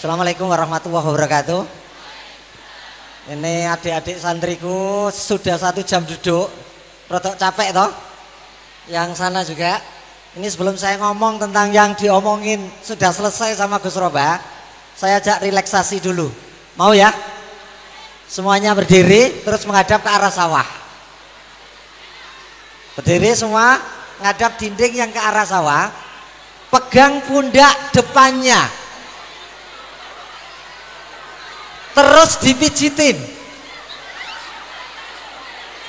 Assalamualaikum warahmatullahi wabarakatuh. Ini adik-adik santriku sudah 1 jam duduk, rodok capek toh. Yang sana juga. Ini sebelum saya ngomong tentang yang diomongin sudah selesai sama Gus Roba, saya ajak relaksasi dulu. Mau ya? Semuanya berdiri terus menghadap ke arah sawah. Berdiri semua, ngadap dinding yang ke arah sawah. Pegang pundak depannya. Terus dipijitin.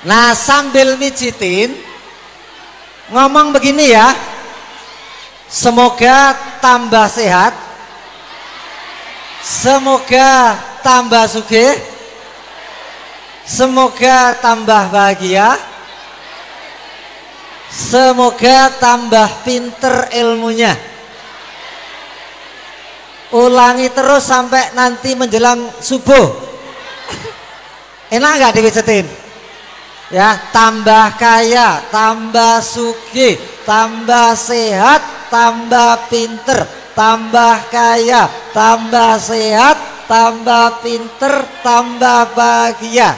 Nah, sambil mijitin ngomong begini ya. Semoga tambah sehat. Semoga tambah sugih. Semoga tambah bahagia. Semoga tambah pinter ilmunya. Ulangi terus sampai nanti menjelang subuh. Enak nggak dipijetin? Ya, tambah kaya, tambah sugih, tambah sehat, tambah pinter, tambah kaya, tambah sehat, tambah pinter, tambah bahagia.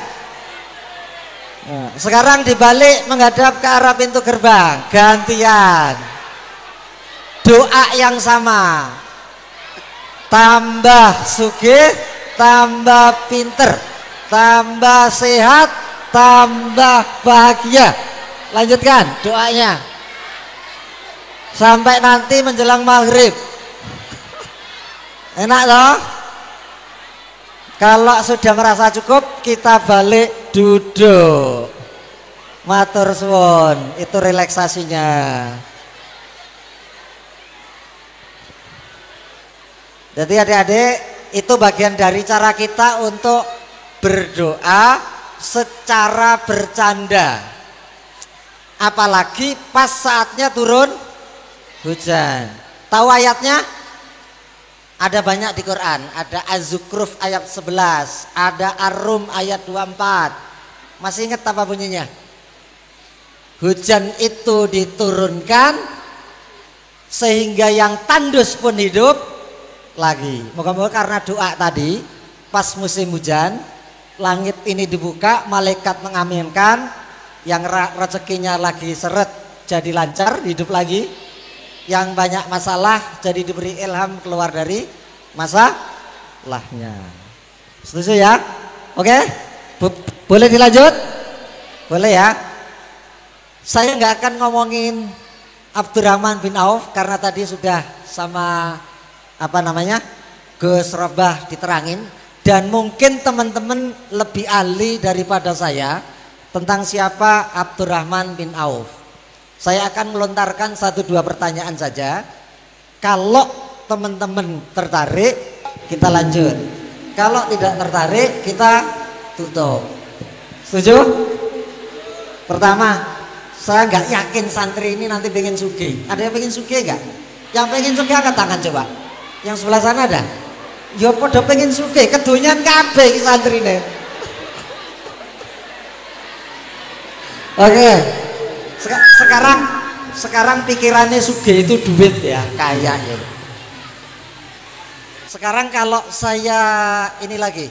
Nah, sekarang dibalik menghadap ke arah pintu gerbang, gantian. Doa yang sama. Tambah sugih, tambah pinter, tambah sehat, tambah bahagia. Lanjutkan doanya sampai nanti menjelang maghrib. Enak loh. Kalau sudah merasa cukup, kita balik duduk. Matur suwun, itu relaksasinya. Jadi adik-adik, itu bagian dari cara kita untuk berdoa secara bercanda. Apalagi pas saatnya turun hujan. Tahu ayatnya? Ada banyak di Quran. Ada Az-Zukhruf ayat 11, ada Ar-Rum ayat 24. Masih ingat apa bunyinya? Hujan itu diturunkan sehingga yang tandus pun hidup lagi. Moga-moga karena doa tadi pas musim hujan, langit ini dibuka, malaikat mengaminkan, yang rezekinya lagi seret jadi lancar, hidup lagi, yang banyak masalah jadi diberi ilham keluar dari masalahnya. Setuju ya? Oke? Boleh dilanjut? Boleh ya? Saya nggak akan ngomongin Abdurrahman bin Auf karena tadi sudah sama Gus Robah diterangin, dan mungkin teman-teman lebih ahli daripada saya tentang siapa Abdurrahman bin Auf. Saya akan melontarkan 1-2 pertanyaan saja. Kalau teman-teman tertarik, kita lanjut. Kalau tidak tertarik, kita tutup. Setuju? Pertama, saya nggak yakin santri ini nanti pengen sugih. Ada yang pengen sugih nggak? Yang pengen sugih angkat tangan coba. Yang sebelah sana ada? Ya podo pengen sugih, kedonyan kabeh iki santrine. Oke. Sekarang pikirannya sugih itu duit ya, kaya ya. Sekarang kalau saya ini lagi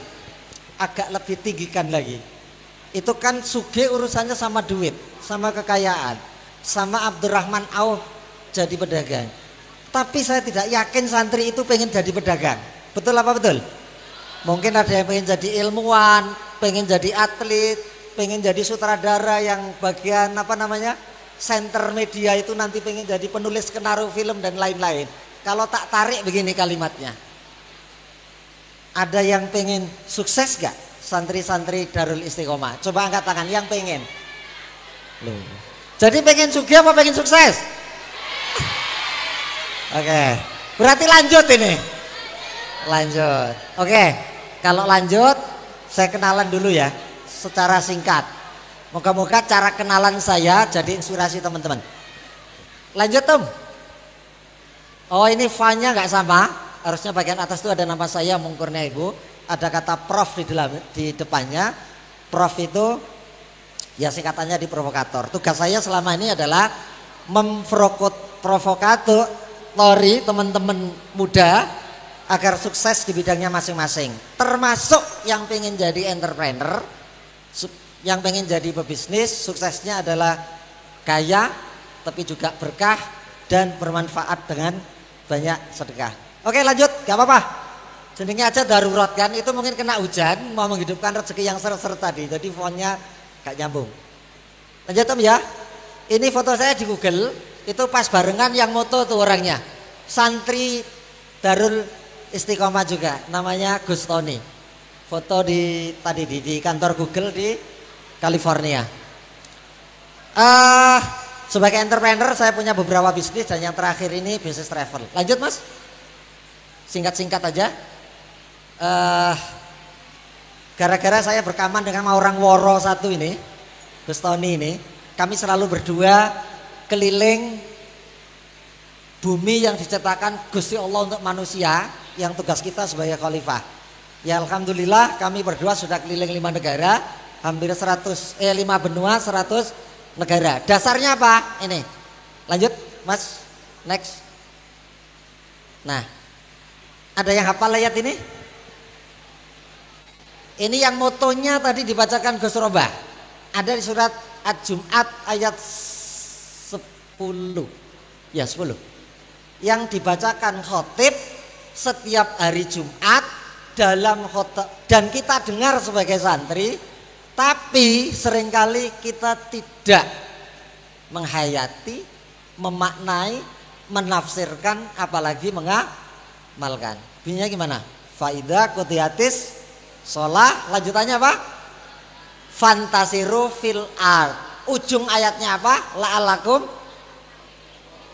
agak lebih tinggikan lagi. Itu kan sugih urusannya sama duit, sama kekayaan, sama Abdurrahman Auf jadi pedagang. Tapi saya tidak yakin santri itu pengen jadi pedagang. Betul apa betul? Mungkin ada yang pengen jadi ilmuwan, pengen jadi atlet, pengen jadi sutradara yang bagian center media itu nanti pengen jadi penulis skenario film dan lain-lain. Kalau tak tarik begini kalimatnya. Ada yang pengen sukses gak? Santri-santri Darul Istiqomah. Coba angkat tangan yang pengen. Loh. Jadi pengen sugih apa pengen sukses? Oke, berarti lanjut ini. Lanjut. Oke, kalau lanjut saya kenalan dulu ya secara singkat. Moga-moga cara kenalan saya jadi inspirasi teman-teman. Lanjut Tom. Oh ini fanya nggak sama. Harusnya bagian atas itu ada nama saya Mungkurnya Ibu. Ada kata prof di depannya. Prof itu ya singkatannya di provokator. Tugas saya selama ini adalah memprovokator teman-teman muda agar sukses di bidangnya masing-masing. Termasuk yang pengen jadi entrepreneur, yang pengen jadi pebisnis, suksesnya adalah kaya, tapi juga berkah dan bermanfaat dengan banyak sedekah. Oke lanjut, gak apa-apa. Jenengnya aja darurat kan, itu mungkin kena hujan, mau menghidupkan rezeki yang seret-seret tadi, jadi fontnya gak nyambung. Lanjut Om ya. Ini foto saya di Google, itu pas barengan yang moto tuh orangnya. Santri Darul Istiqomah juga, namanya Gus Tony. Foto tadi di kantor Google di California. Sebagai entrepreneur saya punya beberapa bisnis dan yang terakhir ini bisnis travel. Lanjut Mas. Singkat-singkat aja. Gara-gara saya berkaman dengan orang Woro satu ini, Gus Tony ini, kami selalu berdua keliling bumi yang diciptakan Gusti Allah untuk manusia, yang tugas kita sebagai khalifah. Ya alhamdulillah kami berdua sudah keliling 5 negara, hampir 5 benua 100 negara. Dasarnya apa? Ini. Lanjut Mas, next. Nah, ada yang hafal ayat ini? Ini yang motonya tadi dibacakan Gus Robah. Ada di surat At-Jum'at ayat 10. Ya 10. Yang dibacakan khotib setiap hari Jumat dalam khotbah, dan kita dengar sebagai santri, tapi seringkali kita tidak menghayati, memaknai, menafsirkan, apalagi mengamalkan. Bunyinya gimana? Faida qutiyatis sholah, lanjutannya apa? Fantasiru fil ard. Ujung ayatnya apa? La'alakum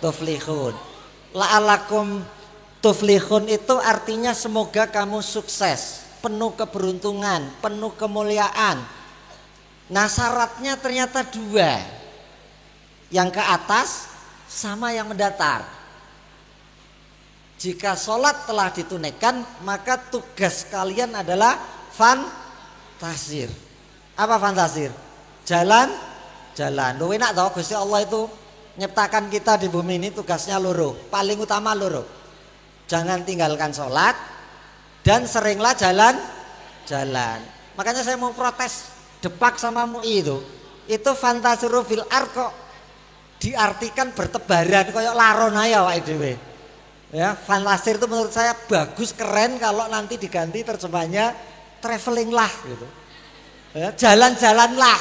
tuflihun. La'alakum tuflihun itu artinya semoga kamu sukses, penuh keberuntungan, penuh kemuliaan. Nah syaratnya ternyata 2, yang ke atas sama yang mendatar. Jika sholat telah ditunaikan, maka tugas kalian adalah fantasir. Apa fantasir? Jalan. Loh enak toh, Gusti Allah itu nyiptakan kita di bumi ini tugasnya loro, paling utama loro. Jangan tinggalkan sholat dan seringlah jalan. Makanya saya mau protes depak sama MUI itu fantasiru fil ard kok diartikan bertebaran kayak laron aja wae dhewe. Ya, fantasir itu menurut saya bagus, keren kalau nanti diganti terjemahnya traveling lah gitu. Ya, jalan-jalanlah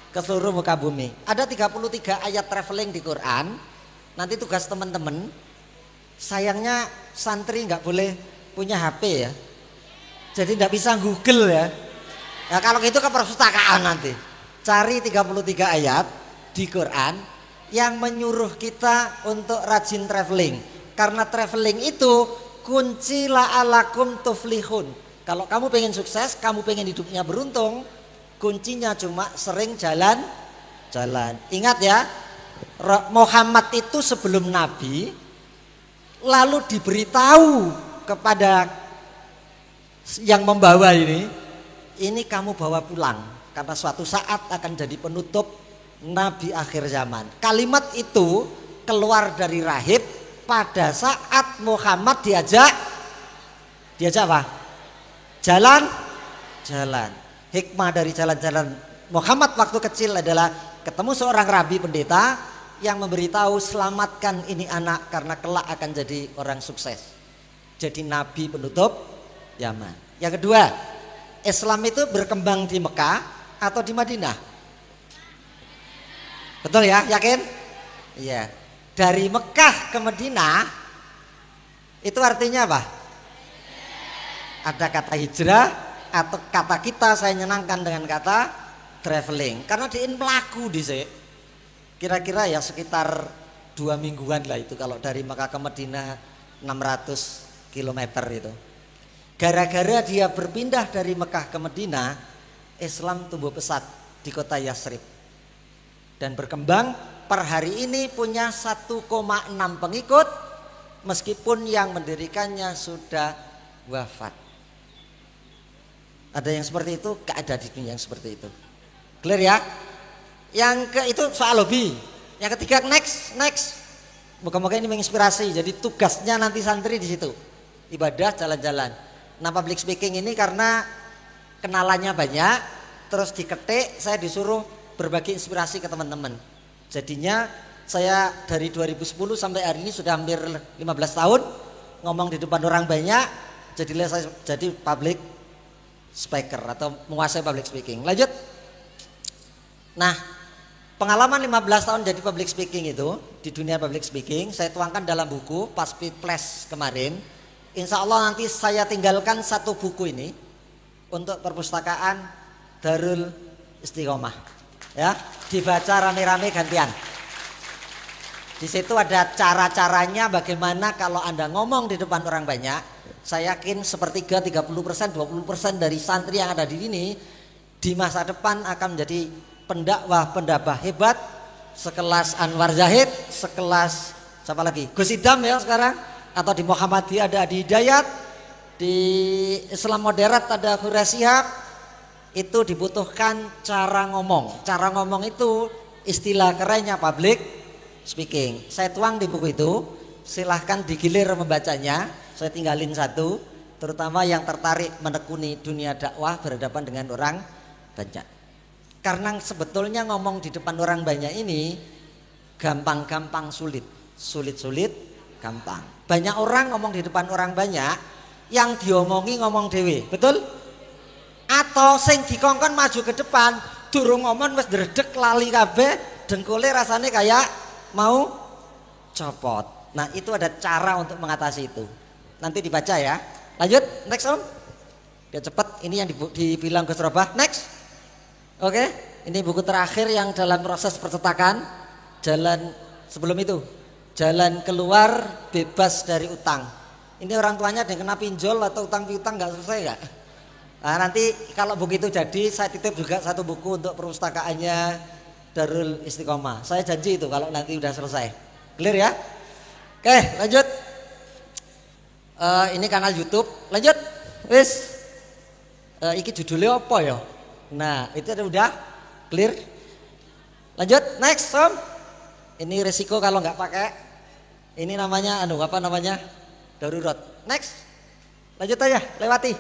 ke seluruh muka bumi. Ada 33 ayat traveling di Quran. Nanti tugas teman-teman, sayangnya santri nggak boleh punya HP ya, jadi nggak bisa Google ya. Ya kalau gitu ke perpustakaan nanti cari 33 ayat di Quran yang menyuruh kita untuk rajin traveling, karena traveling itu kunci la'alakum tuflihun. Kalau kamu pengen sukses, kamu pengen hidupnya beruntung, kuncinya cuma sering jalan. Ingat ya, Muhammad itu sebelum Nabi, lalu diberitahu kepada yang membawa ini kamu bawa pulang, karena suatu saat akan jadi penutup Nabi akhir zaman. Kalimat itu keluar dari rahib pada saat Muhammad diajak apa? Jalan. Hikmah dari jalan-jalan Muhammad waktu kecil adalah ketemu seorang rabi pendeta yang memberitahu, selamatkan ini anak karena kelak akan jadi orang sukses, jadi nabi penutup zaman. Yang kedua, Islam itu berkembang di Mekah atau di Madinah? Betul ya, yakin? Iya. Dari Mekah ke Madinah itu artinya apa? Ada kata hijrah, atau kata kita saya nyenangkan dengan kata traveling, karena diin pelaku dhisik. Kira-kira ya sekitar 2 mingguan lah itu kalau dari Mekah ke Madinah 600 km itu. Gara-gara dia berpindah dari Mekah ke Madinah, Islam tumbuh pesat di kota Yasrib dan berkembang. Per hari ini punya 1,6 pengikut, meskipun yang mendirikannya sudah wafat. Ada yang seperti itu? Gak ada di dunia yang seperti itu. Clear ya? Itu soal hobi. Yang ketiga, next. Moga-moga ini menginspirasi. Jadi tugasnya nanti santri di situ. ibadah, jalan-jalan. Nah public speaking ini karena kenalannya banyak, terus diketik, saya disuruh berbagi inspirasi ke teman-teman. Jadinya saya dari 2010 sampai hari ini sudah hampir 15 tahun ngomong di depan orang banyak, jadilah saya jadi public speaker atau menguasai public speaking. Lanjut. Nah, pengalaman 15 tahun jadi public speaking itu di dunia public speaking saya tuangkan dalam buku pas Pitpres kemarin. Insya Allah nanti saya tinggalkan satu buku ini untuk perpustakaan Darul Istiqomah. Ya, dibaca rame-rame gantian. Di situ ada cara-caranya bagaimana kalau Anda ngomong di depan orang banyak. Saya yakin sepertiga, 30%, 20% dari santri yang ada di sini di masa depan akan menjadi pendakwah hebat sekelas Anwar Zahid, sekelas siapa lagi? Gus Idam ya sekarang, atau di Muhammadiyah ada Adi Hidayat, di Islam Moderat ada Hura Shihab. Itu dibutuhkan cara ngomong. Cara ngomong itu istilah kerennya public speaking. Saya tuang di buku itu, silahkan digilir membacanya. Saya tinggalin satu, terutama yang tertarik menekuni dunia dakwah berhadapan dengan orang banyak. Karena sebetulnya ngomong di depan orang banyak ini gampang-gampang sulit, sulit-sulit gampang. Banyak orang ngomong di depan orang banyak, yang diomongi ngomong dewe, betul? Atau sing dikongkon maju ke depan, durung ngomong wis dredeg lali kabeh, dengkule rasanya kayak mau copot. Nah itu ada cara untuk mengatasi itu. Nanti dibaca ya. Lanjut, next Om. Biar cepet. Ini yang dibilang Gus Robah. Next. Oke, ini buku terakhir yang dalam proses percetakan. Jalan sebelum itu, jalan keluar bebas dari utang. Ini orang tuanya ada yang kena pinjol atau utang piutang nggak selesai nggak? Nah nanti kalau begitu jadi saya titip juga satu buku untuk perpustakaannya Darul Istiqomah. Saya janji itu kalau nanti udah selesai. Clear ya? Oke, lanjut. Ini kanal YouTube. Lanjut. Wis. Iki judulnya apa ya? Nah, itu udah clear. Lanjut, next, Om. Ini resiko kalau nggak pakai. Ini namanya apa namanya? Darurat. Next. Lanjut aja, lewati.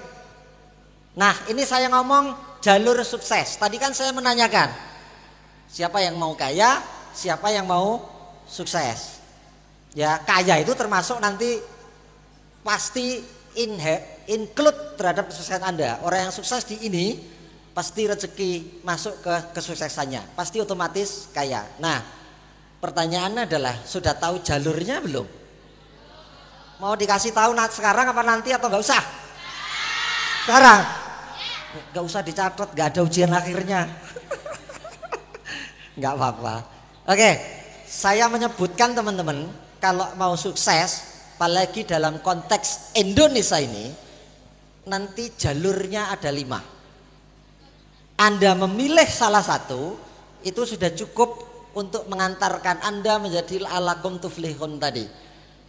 Nah, ini saya ngomong jalur sukses. Tadi kan saya menanyakan siapa yang mau kaya, siapa yang mau sukses. Ya kaya itu termasuk nanti pasti include terhadap kesuksesan Anda. Orang yang sukses di ini pasti rezeki masuk ke kesuksesannya, pasti otomatis kaya. Nah pertanyaannya adalah sudah tahu jalurnya belum? Mau dikasih tahu sekarang apa nanti atau nggak usah? Sekarang? Nggak usah dicatat, nggak ada ujian akhirnya. Nggak apa-apa. Oke, saya menyebutkan teman-teman kalau mau sukses, apalagi dalam konteks Indonesia ini, nanti jalurnya ada 5. Anda memilih salah satu, itu sudah cukup untuk mengantarkan Anda menjadi alakum tuflihun tadi.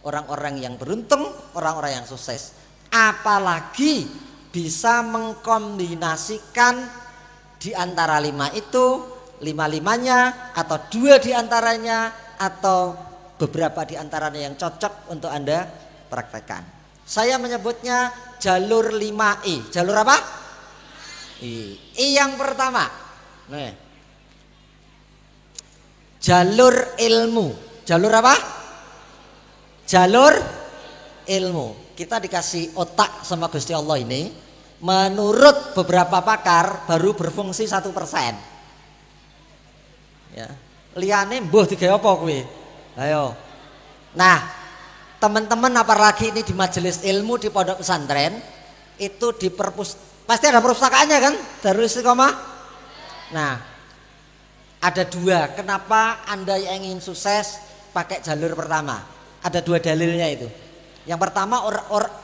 Orang-orang yang beruntung, orang-orang yang sukses. Apalagi bisa mengkombinasikan di antara 5 itu, 5-5-nya atau 2 di antaranya atau beberapa di antaranya yang cocok untuk Anda praktekkan. Saya menyebutnya jalur 5I. Jalur apa? I yang pertama. Nih. Jalur ilmu. Jalur apa? Jalur ilmu. Kita dikasih otak sama Gusti Allah ini, menurut beberapa pakar baru berfungsi 1%. Ya. Liane mbuh digawe apa kuwi? Ayo. Nah, teman-teman apalagi ini di majelis ilmu di pondok pesantren itu di pasti ada perpustakaannya kan? Darul Istiqomah. Nah, ada 2. Kenapa Anda yang ingin sukses pakai jalur pertama? Ada 2 dalilnya itu. Yang pertama,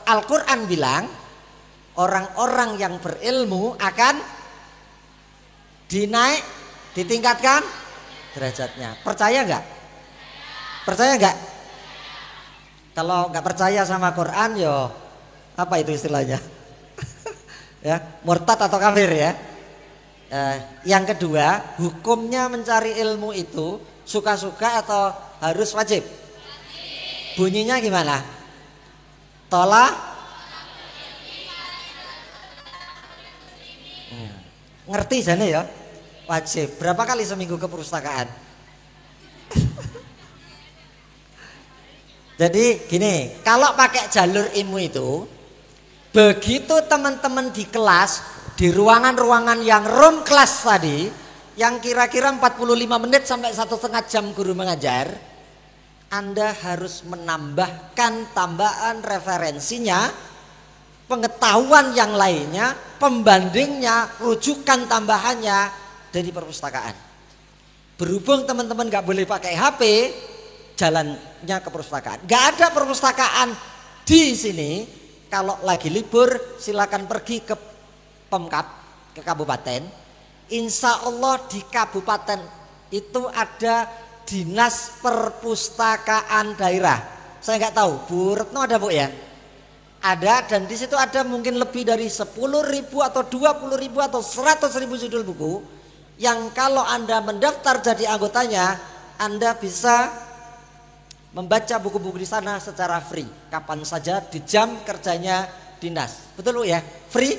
Al-Quran bilang orang-orang yang berilmu akan ditingkatkan derajatnya. Percaya nggak? Percaya nggak? Kalau nggak percaya sama Quran, yo apa itu istilahnya? Ya, murtad atau kafir ya. Yang kedua, hukumnya mencari ilmu itu suka-suka atau harus wajib? Bunyinya gimana? Ngerti jane ya? Wajib. Berapa kali seminggu ke perpustakaan? Jadi gini, kalau pakai jalur ilmu itu, begitu teman-teman di kelas, di ruangan-ruangan yang room kelas tadi, yang kira-kira 45 menit sampai 1,5 jam guru mengajar, Anda harus menambahkan tambahan referensinya, pengetahuan yang lainnya, pembandingnya, rujukan tambahannya dari perpustakaan. Berhubung teman-teman gak boleh pakai HP, jalannya ke perpustakaan. Gak ada perpustakaan di sini. Kalau lagi libur silakan pergi ke Pemkab, ke kabupaten. Insya Allah di kabupaten itu ada dinas perpustakaan daerah. Saya nggak tahu, Bu Retno ada Bu ya? Ada, dan di situ ada mungkin lebih dari 10.000 atau 20.000 atau 100.000 judul buku yang kalau Anda mendaftar jadi anggotanya, Anda bisa membaca buku-buku di sana secara free, kapan saja di jam kerjanya dinas. Betul Bu ya? Free?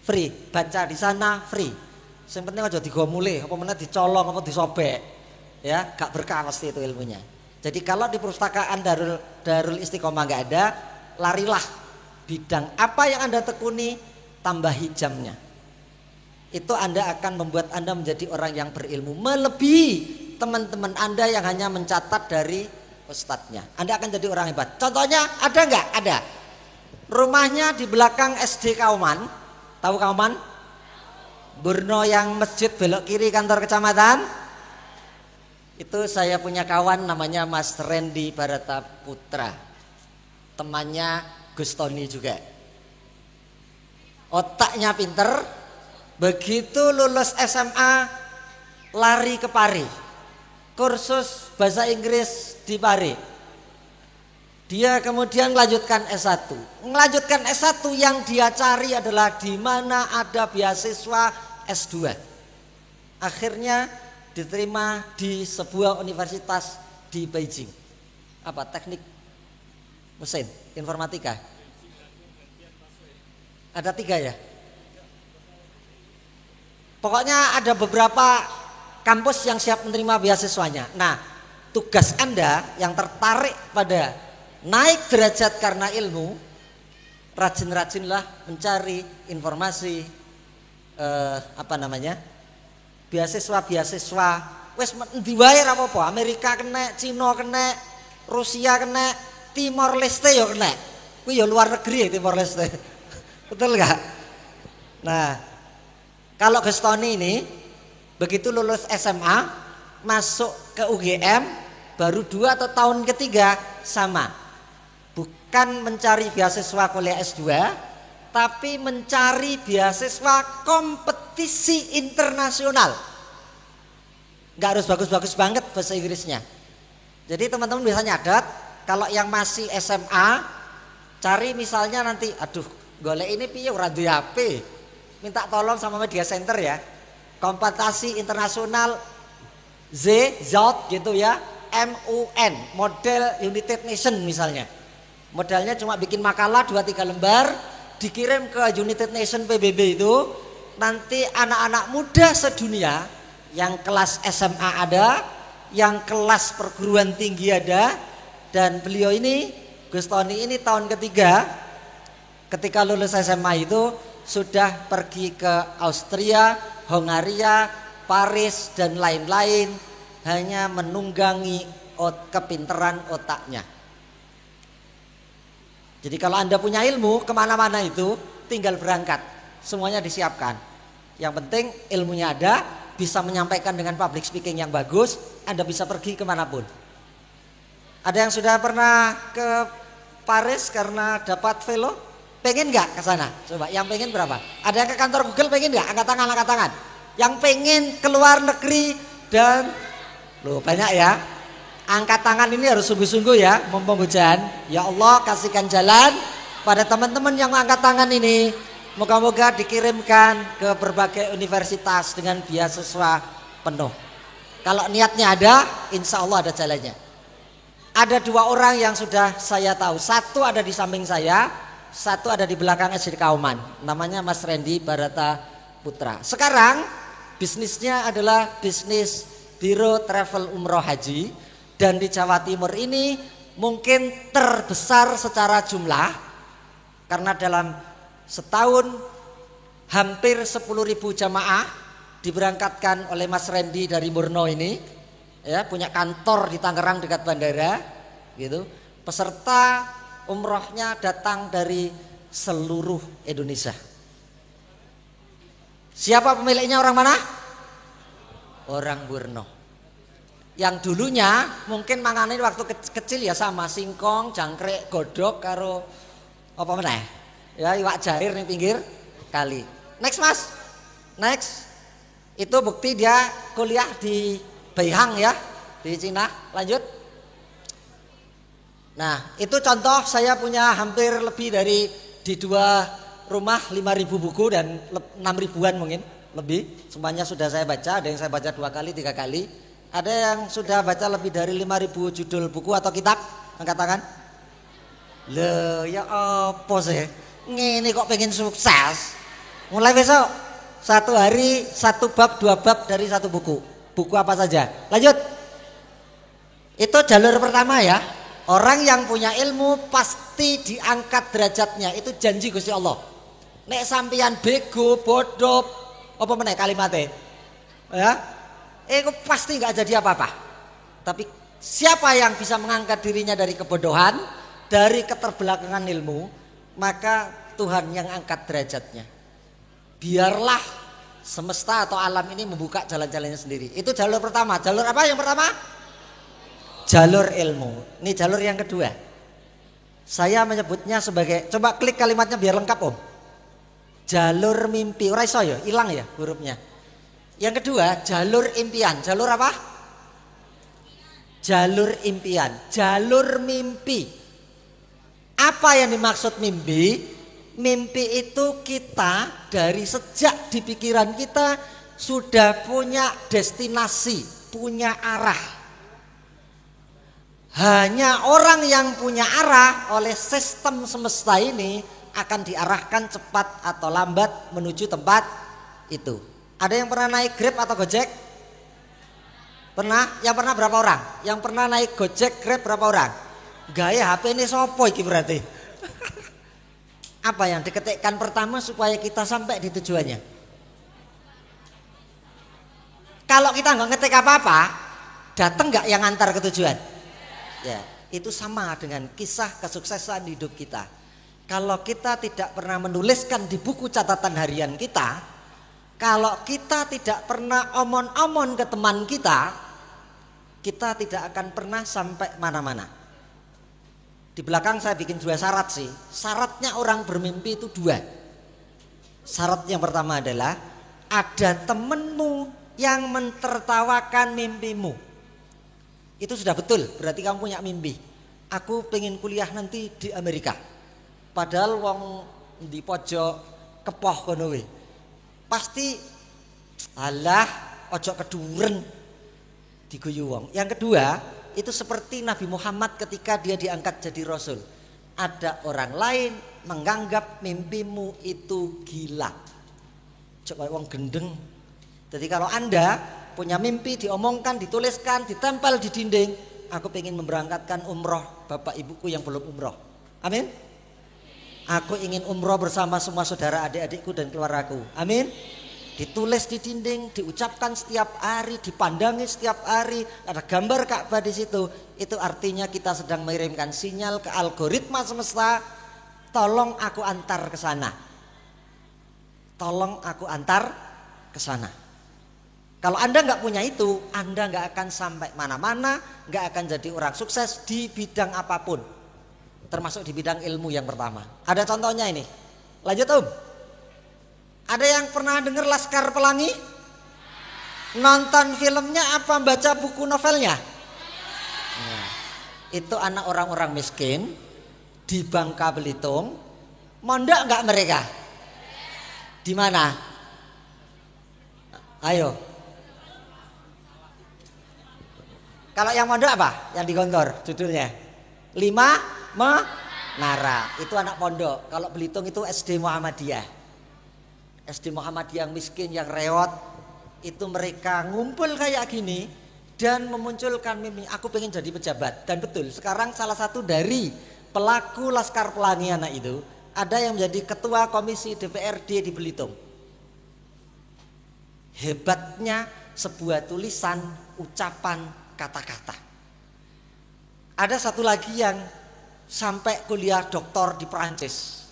Free. Baca di sana free. Yang penting aja digomule, apa mana dicolong, apa disobek. Ya, gak berkah pasti itu ilmunya. Jadi kalau di perpustakaan Darul Istiqomah gak ada, larilah bidang apa yang Anda tekuni, tambahi jamnya. Itu Anda akan membuat Anda menjadi orang yang berilmu, melebihi teman-teman Anda yang hanya mencatat dari ustadznya. Anda akan jadi orang hebat. Contohnya ada nggak? Ada. Rumahnya di belakang SD Kauman. Tahu Kauman? Burno yang masjid belok kiri kantor kecamatan. Itu saya punya kawan namanya Mas Randy Barata Putra. Temannya Gus Tony juga. Otaknya pinter. Begitu lulus SMA lari ke Pari. Kursus bahasa Inggris di Pari. Dia kemudian melanjutkan S1. Melanjutkan S1 yang dia cari adalah di mana ada beasiswa S2. Akhirnya diterima di sebuah universitas di Beijing. Apa? Teknik mesin, informatika. Ada 3 ya? Pokoknya ada beberapa kampus yang siap menerima beasiswanya. Nah, tugas Anda yang tertarik pada naik derajat karena ilmu, rajin-rajinlah mencari informasi beasiswa. Wes diwae ra apa-apa, Amerika kena, Cina kena, Rusia kena, Timor Leste ya kena. Kuwi ya luar negeri ya Timor Leste. Betul enggak? Nah, kalau Gus Tony ini begitu lulus SMA, masuk ke UGM, baru 2 atau tahun ketiga sama. Bukan mencari beasiswa kuliah S2, tapi mencari beasiswa kompetisi internasional. Nggak harus bagus-bagus banget bahasa Inggrisnya. Jadi teman-teman bisa nyadat, kalau yang masih SMA, cari misalnya nanti, aduh, golek ini piye ora duwe HP. Minta tolong sama media center ya. Kompetisi internasional ZOT gitu ya, MUN, model United Nation misalnya. Modalnya cuma bikin makalah 2-3 lembar, dikirim ke United Nation PBB itu. Nanti anak-anak muda sedunia yang kelas SMA ada, yang kelas perguruan tinggi ada, dan beliau ini, Gus Tony ini tahun ketiga ketika lulus SMA itu sudah pergi ke Austria, Hongaria, Paris dan lain-lain, hanya menunggangi kepinteran otaknya. Jadi kalau Anda punya ilmu, kemana-mana itu tinggal berangkat, semuanya disiapkan. Yang penting ilmunya ada, bisa menyampaikan dengan public speaking yang bagus, Anda bisa pergi kemanapun. Ada yang sudah pernah ke Paris karena dapat velo? Pengen nggak ke sana? Coba, yang pengen berapa? Ada yang ke kantor Google pengen nggak? Angkat tangan, angkat tangan. Yang pengen keluar negeri dan loh banyak ya. Angkat tangan ini harus sungguh-sungguh ya, mumpung hujan. Ya Allah, kasihkan jalan pada teman-teman yang angkat tangan ini. Moga-moga dikirimkan ke berbagai universitas dengan beasiswa penuh. Kalau niatnya ada, insya Allah ada jalannya. Ada 2 orang yang sudah saya tahu. Satu ada di samping saya, satu ada di belakang SD Kauman. Namanya Mas Randy Barata Putra. Sekarang bisnisnya adalah bisnis Biro Travel Umroh Haji, dan di Jawa Timur ini mungkin terbesar secara jumlah karena dalam setahun hampir 10.000 jamaah diberangkatkan oleh Mas Randy dari Murno ini, ya, punya kantor di Tangerang dekat bandara gitu. Peserta umrohnya datang dari seluruh Indonesia. Siapa pemiliknya, orang mana? Orang Murno. Yang dulunya mungkin mangane waktu kecil ya sama singkong, jangkrik, godok karo apa meneh? Ya, iwak jair ning pinggir kali. Next Mas. Next. Itu bukti dia kuliah di Beihang ya, di Cina. Lanjut. Nah, itu contoh saya punya hampir lebih dari di 2 rumah 5.000 buku dan 6.000-an mungkin lebih. Semuanya sudah saya baca, ada yang saya baca 2 kali, 3 kali. Ada yang sudah baca lebih dari 5.000 judul buku atau kitab. Angkat tangan. Loh, ya apa sih? Ngene kok pengen sukses. Mulai besok 1 hari 1 bab 2 bab dari 1 buku. Buku apa saja. Lanjut. Itu jalur pertama ya. Orang yang punya ilmu pasti diangkat derajatnya. Itu janji Gusti Allah. Nek sampeyan bego, bodoh, apa meneh kalimatnya? Ya. Itu pasti nggak jadi apa-apa. Tapi siapa yang bisa mengangkat dirinya dari kebodohan, dari keterbelakangan ilmu, maka Tuhan yang angkat derajatnya. Biarlah semesta atau alam ini membuka jalan-jalannya sendiri. Itu jalur pertama. Jalur apa yang pertama? Jalur ilmu. Ini jalur yang kedua. Saya menyebutnya sebagai, coba klik kalimatnya biar lengkap Om. Jalur mimpi. Ora iso ya, hilang ya hurufnya. Yang kedua, jalur impian. Jalur apa? Jalur impian. Jalur mimpi. Apa yang dimaksud mimpi? Mimpi itu kita dari sejak di pikiran kita sudah punya destinasi, punya arah. Hanya orang yang punya arah oleh sistem semesta ini akan diarahkan cepat atau lambat menuju tempat itu. Ada yang pernah naik Grab atau Gojek? Pernah? Yang pernah berapa orang? Yang pernah naik Gojek, Grab berapa orang? Gaya HP ini sopo iki berarti? Apa yang diketikkan pertama supaya kita sampai di tujuannya? Kalau kita nggak ngetik apa-apa, datang nggak yang antar ke tujuan? Ya, itu sama dengan kisah kesuksesan hidup kita. Kalau kita tidak pernah menuliskan di buku catatan harian kita, kalau kita tidak pernah omon-omon ke teman kita tidak akan pernah sampai mana-mana. Di belakang saya bikin 2 syarat sih. Syaratnya orang bermimpi itu 2. Syarat yang pertama adalah ada temenmu yang mentertawakan mimpimu. Itu sudah betul, berarti kamu punya mimpi. Aku pengen kuliah nanti di Amerika. Padahal wong di pojok kepoh kono we. Pasti alah ojo keduren diguyu wong. Yang kedua, itu seperti Nabi Muhammad ketika dia diangkat jadi rasul. Ada orang lain menganggap mimpimu itu gila. Coba wong gendeng. Jadi kalau Anda punya mimpi diomongkan, dituliskan, ditempel di dinding, aku pengen memberangkatkan umroh bapak ibuku yang belum umroh. Amin. Aku ingin umroh bersama semua saudara adik-adikku dan keluargaku. Amin. Ditulis di dinding, diucapkan setiap hari, dipandangi setiap hari, ada gambar Ka'bah di situ. Itu artinya kita sedang mengirimkan sinyal ke algoritma semesta, tolong aku antar ke sana. Tolong aku antar ke sana. Kalau Anda nggak punya itu, Anda nggak akan sampai mana-mana, nggak akan jadi orang sukses di bidang apapun, termasuk di bidang ilmu yang pertama. Ada contohnya ini. Lanjut Om. Ada yang pernah dengar Laskar Pelangi? Nonton filmnya apa baca buku novelnya? Nah, itu anak orang-orang miskin di Bangka Belitung. Mondok nggak mereka? Di mana? Ayo. Kalau yang mondok apa? Yang di Gontor judulnya 5 Menara. Itu anak pondok. Kalau Belitung itu SD Muhammadiyah. SD Muhammadiyah yang miskin, yang reot, itu mereka ngumpul kayak gini dan memunculkan mimpi, aku pengen jadi pejabat. Dan betul, sekarang salah satu dari pelaku Laskar Pelangi Anak itu ada yang menjadi ketua komisi DPRD di Belitung. Hebatnya sebuah tulisan, ucapan, kata-kata. Ada satu lagi yang sampai kuliah doktor di Perancis.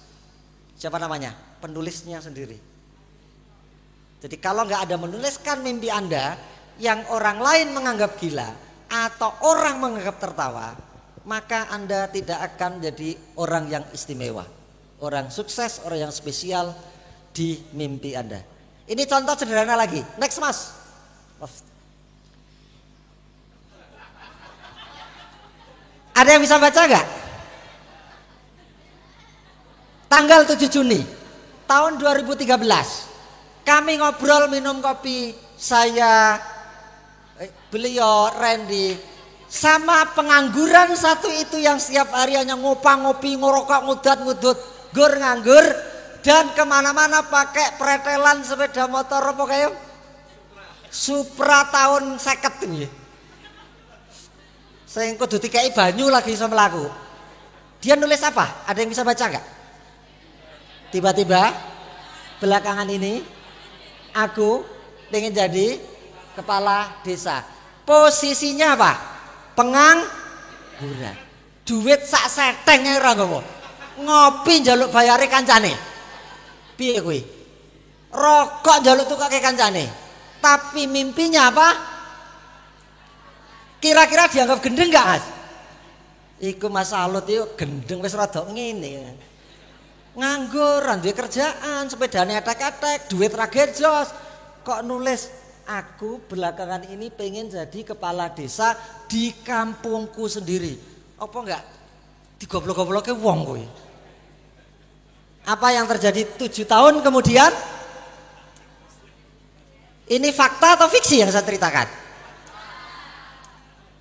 Siapa namanya? Penulisnya sendiri. Jadi kalau nggak ada menuliskan mimpi Anda yang orang lain menganggap gila atau orang menganggap tertawa, maka Anda tidak akan menjadi orang yang istimewa, orang sukses, orang yang spesial di mimpi Anda. Ini contoh sederhana lagi. Next Mas. Ada yang bisa baca nggak? Tanggal 7 Juni tahun 2013 kami ngobrol minum kopi, saya, beliau, Randy, sama pengangguran satu itu yang setiap hari hanya ngopang-ngopi, ngorokok, ngudat-ngudut, gur nganggur, dan kemana-mana pakai pretelan sepeda motor apa kayak Supra tahun 50 ini. Saya kudu dikai banyu lagi sama laku. Dia nulis apa? Ada yang bisa baca nggak? Tiba-tiba belakangan ini aku pengen jadi kepala desa. Posisinya apa? Pengangguran. Duit sak seteng ora nggowo. Ngopi njaluk bayare kancane. Piye kuwi? Rokok njaluk tukake kancane. Tapi mimpinya apa? Kira-kira dianggap gendeng enggak, Mas? Iku Mas Salut itu gendeng wis rada ngene. Nganggur, duwe kerjaan, sepedane atek-atek, duit ra gejos. Kok nulis aku belakangan ini pengen jadi kepala desa di kampungku sendiri. Apa enggak digoblok-gobloke wong kowe? Apa yang terjadi 7 tahun kemudian? Ini fakta atau fiksi yang saya ceritakan?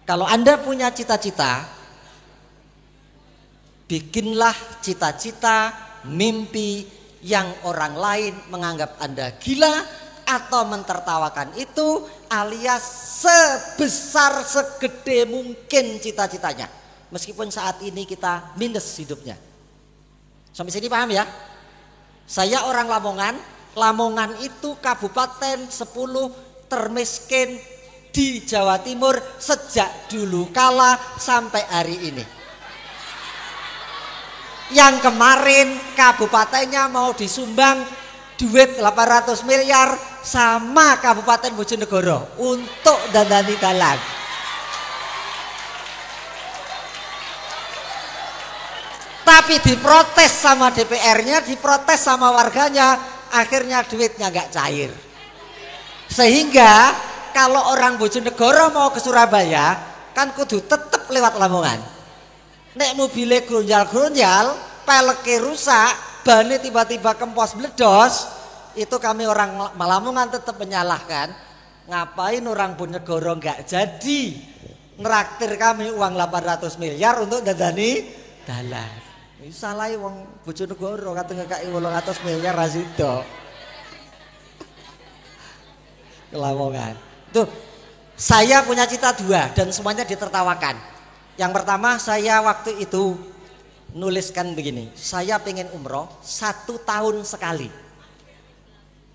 Kalau Anda punya cita-cita, bikinlah cita-cita, mimpi yang orang lain menganggap Anda gila atau mentertawakan itu, alias sebesar segede mungkin cita-citanya. Meskipun saat ini kita minus hidupnya. Sampai sini paham ya? Saya orang Lamongan. Lamongan itu kabupaten 10 termiskin di Jawa Timur sejak dulu kala sampai hari ini. Yang kemarin kabupatennya mau disumbang duit 800 miliar sama Kabupaten Bojonegoro untuk dandani dalan. Tapi diprotes sama DPR-nya, diprotes sama warganya, akhirnya duitnya nggak cair. Sehingga kalau orang Bojonegoro mau ke Surabaya kan kudu tetep lewat Lamongan. Nek mobilnya grunjal-grunjal, peleke rusak, bannya tiba-tiba kempos bledos, itu kami orang Lamongan tetap menyalahkan. Ngapain orang Bojonegoro nggak jadi ngeraktir kami uang 800 miliar untuk dandani dalan. Salah wong Bojonegoro kata ngekaki 800 miliar rasido. Lamongan. Tuh, saya punya cita 2 dan semuanya ditertawakan. Yang pertama, saya waktu itu nuliskan begini, saya pengen umroh 1 tahun sekali.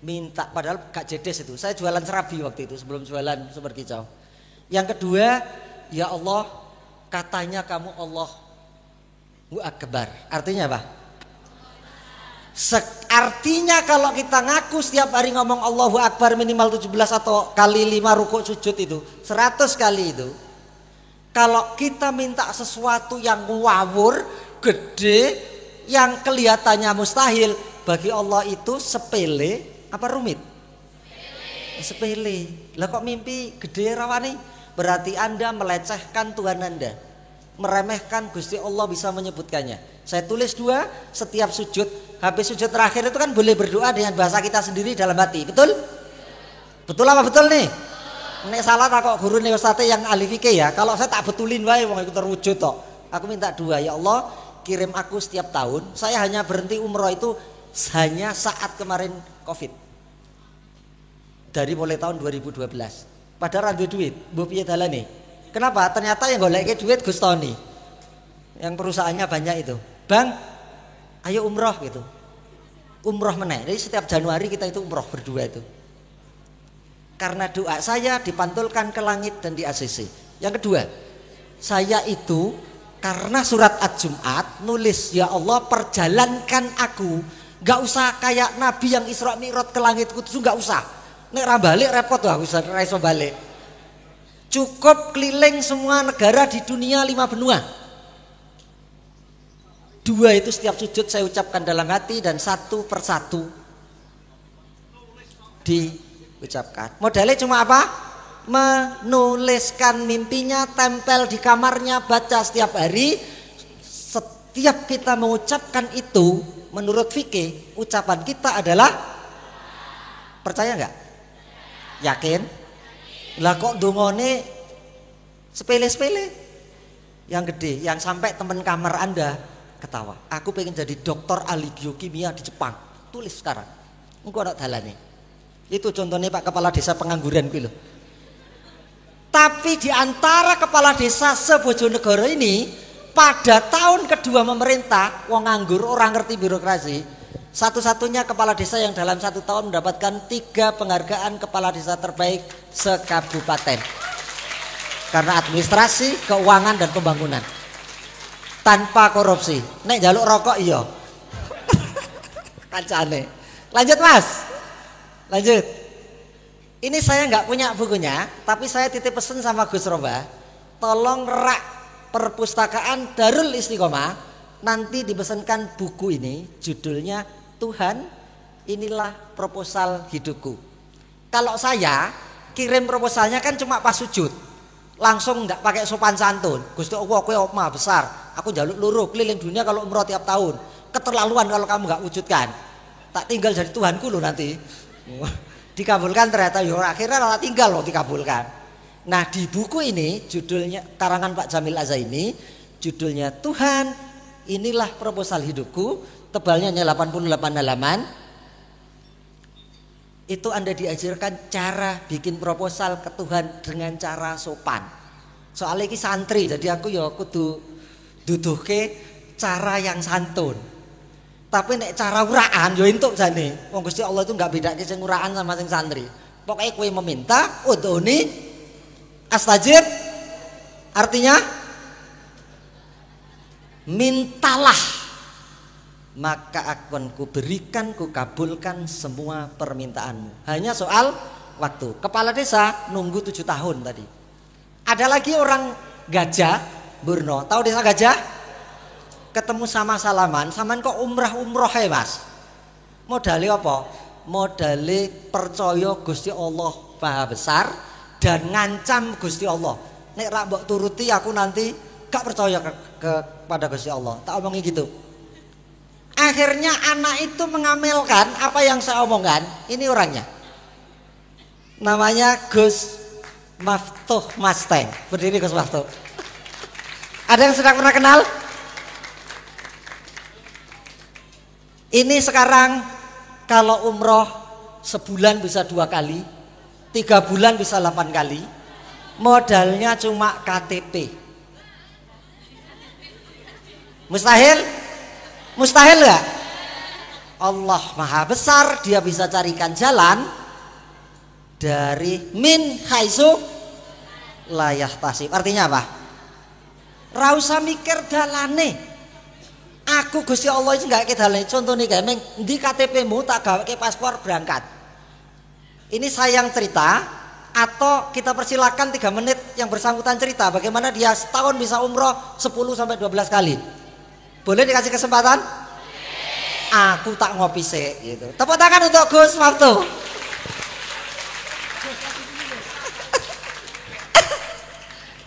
Minta, padahal gak jedes itu. Saya jualan serabi waktu itu sebelum jualan sumber kicau. Yang kedua, ya Allah, katanya kamu Allahu Akbar. Artinya apa? Artinya kalau kita ngaku setiap hari ngomong Allahu Akbar minimal 17 atau kali 5 rukuk sujud itu, 100 kali itu. Kalau kita minta sesuatu yang ngawur, gede, yang kelihatannya mustahil, bagi Allah itu sepele apa rumit? Sepele. Lah kok mimpi gede rawane? Berarti Anda melecehkan Tuhan Anda, meremehkan Gusti Allah bisa menyebutkannya. Saya tulis 2, setiap sujud, habis sujud terakhir itu kan boleh berdoa dengan bahasa kita sendiri dalam hati. Betul? Betul apa betul nih? Nek salah tak kok guru nih Ustaz yang ahli fikih ya. Kalau saya tak betulin wae wong iku terwujud tok. Aku minta 2, ya Allah, kirim aku setiap tahun. Saya hanya berhenti umroh itu hanya saat kemarin Covid. Dari mulai tahun 2012. Padahal ada duit, mbok piye dalane? Kenapa? Ternyata yang goleke duit Gus Tony. Yang perusahaannya banyak itu. Bang, ayo umroh gitu. Umroh meneh. Jadi setiap Januari kita itu umroh berdua itu. Karena doa saya dipantulkan ke langit dan di ACC. Yang kedua, saya itu karena surat Ad-Jum'at nulis, ya Allah perjalankan aku, gak usah kayak Nabi yang Isra Mi'raj ke langit kudus, gak usah. Nek ra balik repot tuh aku ra iso balik. Cukup keliling semua negara di dunia 5 benua. 2 itu setiap sujud saya ucapkan dalam hati dan 1 persatu diucapkan. Modalnya cuma apa? Menuliskan mimpinya, tempel di kamarnya, baca setiap hari. Setiap kita mengucapkan itu, menurut fikih, ucapan kita adalah, percaya nggak? Yakin? Lah kok dungone sepele-sepele? Yang gede, yang sampai teman kamar Anda ketawa. Aku pengen jadi dokter ahli geokimia di Jepang. Tulis sekarang. Engko ana dalane. Itu contohnya Pak Kepala Desa pengangguran kuwi lho. Tapi di antara kepala desa se-Bojonegoro ini, pada tahun kedua memerintah, wong nganggur, orang ngerti birokrasi, satu-satunya kepala desa yang dalam 1 tahun mendapatkan 3 penghargaan kepala desa terbaik se-kabupaten. Karena administrasi, keuangan, dan pembangunan. Tanpa korupsi. Nek jaluk rokok iya. Kancane. Lanjut Mas. Lanjut. Ini saya nggak punya bukunya, tapi saya titip pesan sama Gus Roba, tolong rak perpustakaan Darul Istiqomah, nanti dipesankan buku ini, judulnya Tuhan inilah proposal hidupku. Kalau saya kirim proposalnya kan cuma pas sujud, langsung nggak pakai sopan santun. Gusti Allah kowe maha besar, aku jaluk luruh keliling dunia kalau umroh tiap tahun. Keterlaluan kalau kamu nggak wujudkan. Tak tinggal jadi Tuhanku loh nanti. Dikabulkan ternyata ya akhirnya malah tinggal loh dikabulkan. Nah di buku ini judulnya karangan Pak Jamil Azaini, judulnya Tuhan inilah proposal hidupku, tebalnya hanya 88 halaman. Itu Anda diajarkan cara bikin proposal ke Tuhan dengan cara sopan. Soalnya ini santri, jadi aku ya kudu duduhke cara yang santun. Tapi nek cara uraan yo entuk jane. Wong Gusti Allah itu enggak bedake sing uraan sama sing santri. Pokoknya kowe meminta, udhuni astajib artinya mintalah maka akan kuberikan, kukabulkan semua permintaanmu. Hanya soal waktu. Kepala desa nunggu 7 tahun tadi. Ada lagi orang Gajah Burno. Tahu desa Gajah? Ketemu sama salaman, saman kok umrah ya Mas. Modale apa? Modale percaya Gusti Allah Maha Besar dan ngancam Gusti Allah. Nek rak mbok turuti aku nanti gak percaya kepada Gusti Allah. Tak omongi gitu. Akhirnya anak itu mengamalkan apa yang saya omongkan. Ini orangnya. Namanya Gus Maftuh Mustang. Berdiri Gus Maftuh. Ada yang sudah pernah kenal? Ini sekarang kalau umroh sebulan bisa 2 kali, 3 bulan bisa 8 kali. Modalnya cuma KTP. Mustahil? Mustahil nggak? Allah Maha Besar, Dia bisa carikan jalan dari min haitsu la yahtasib. Artinya apa? Ra usah mikir dalane. Aku Gusti Allah itu nggak kedalane. Contoh nih kayak di KTP-mu tak gawe ke paspor berangkat. Ini saya yang cerita atau kita persilakan 3 menit yang bersangkutan cerita bagaimana dia setahun bisa umroh 10 sampai 12 kali. Boleh dikasih kesempatan? Aku tak ngopi sih gitu. Tepuk tangan untuk Gus Maftuh.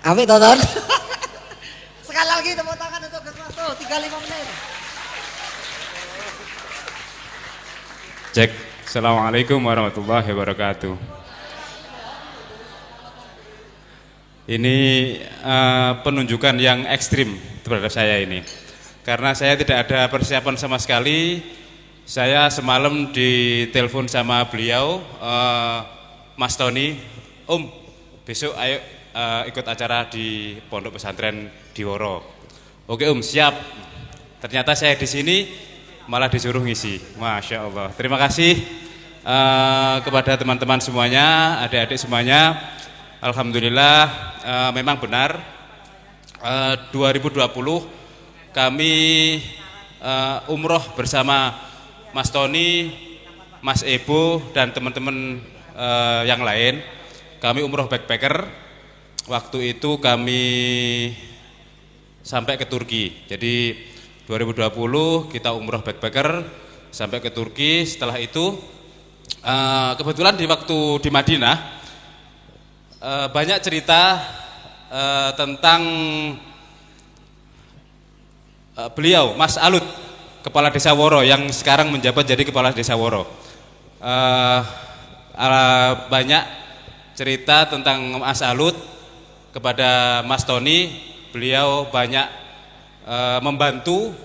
Amin tonton. Sekali lagi tepuk tangan untuk Gus Maftuh 35 menit. Cek. Assalamualaikum warahmatullahi wabarakatuh. Ini penunjukan yang ekstrim terhadap saya ini. Karena saya tidak ada persiapan sama sekali. Saya semalam ditelepon sama beliau, Mas Tony, Om, besok ayo ikut acara di Pondok Pesantren di Woro. Oke Om, siap. Ternyata saya di sini malah disuruh ngisi. Masya Allah. Terima kasih kepada teman-teman semuanya, adik-adik semuanya. Alhamdulillah, memang benar 2020 kami umroh bersama Mas Tony, Mas Ebo dan teman-teman yang lain. Kami umroh backpacker. Waktu itu kami sampai ke Turki. Jadi 2020 kita umroh backpacker sampai ke Turki. Setelah itu kebetulan di waktu di Madinah banyak cerita tentang beliau Mas Alut, Kepala Desa Woro yang sekarang menjabat jadi Kepala Desa Woro. Banyak cerita tentang Mas Alut kepada Mas Tony. Beliau banyak membantu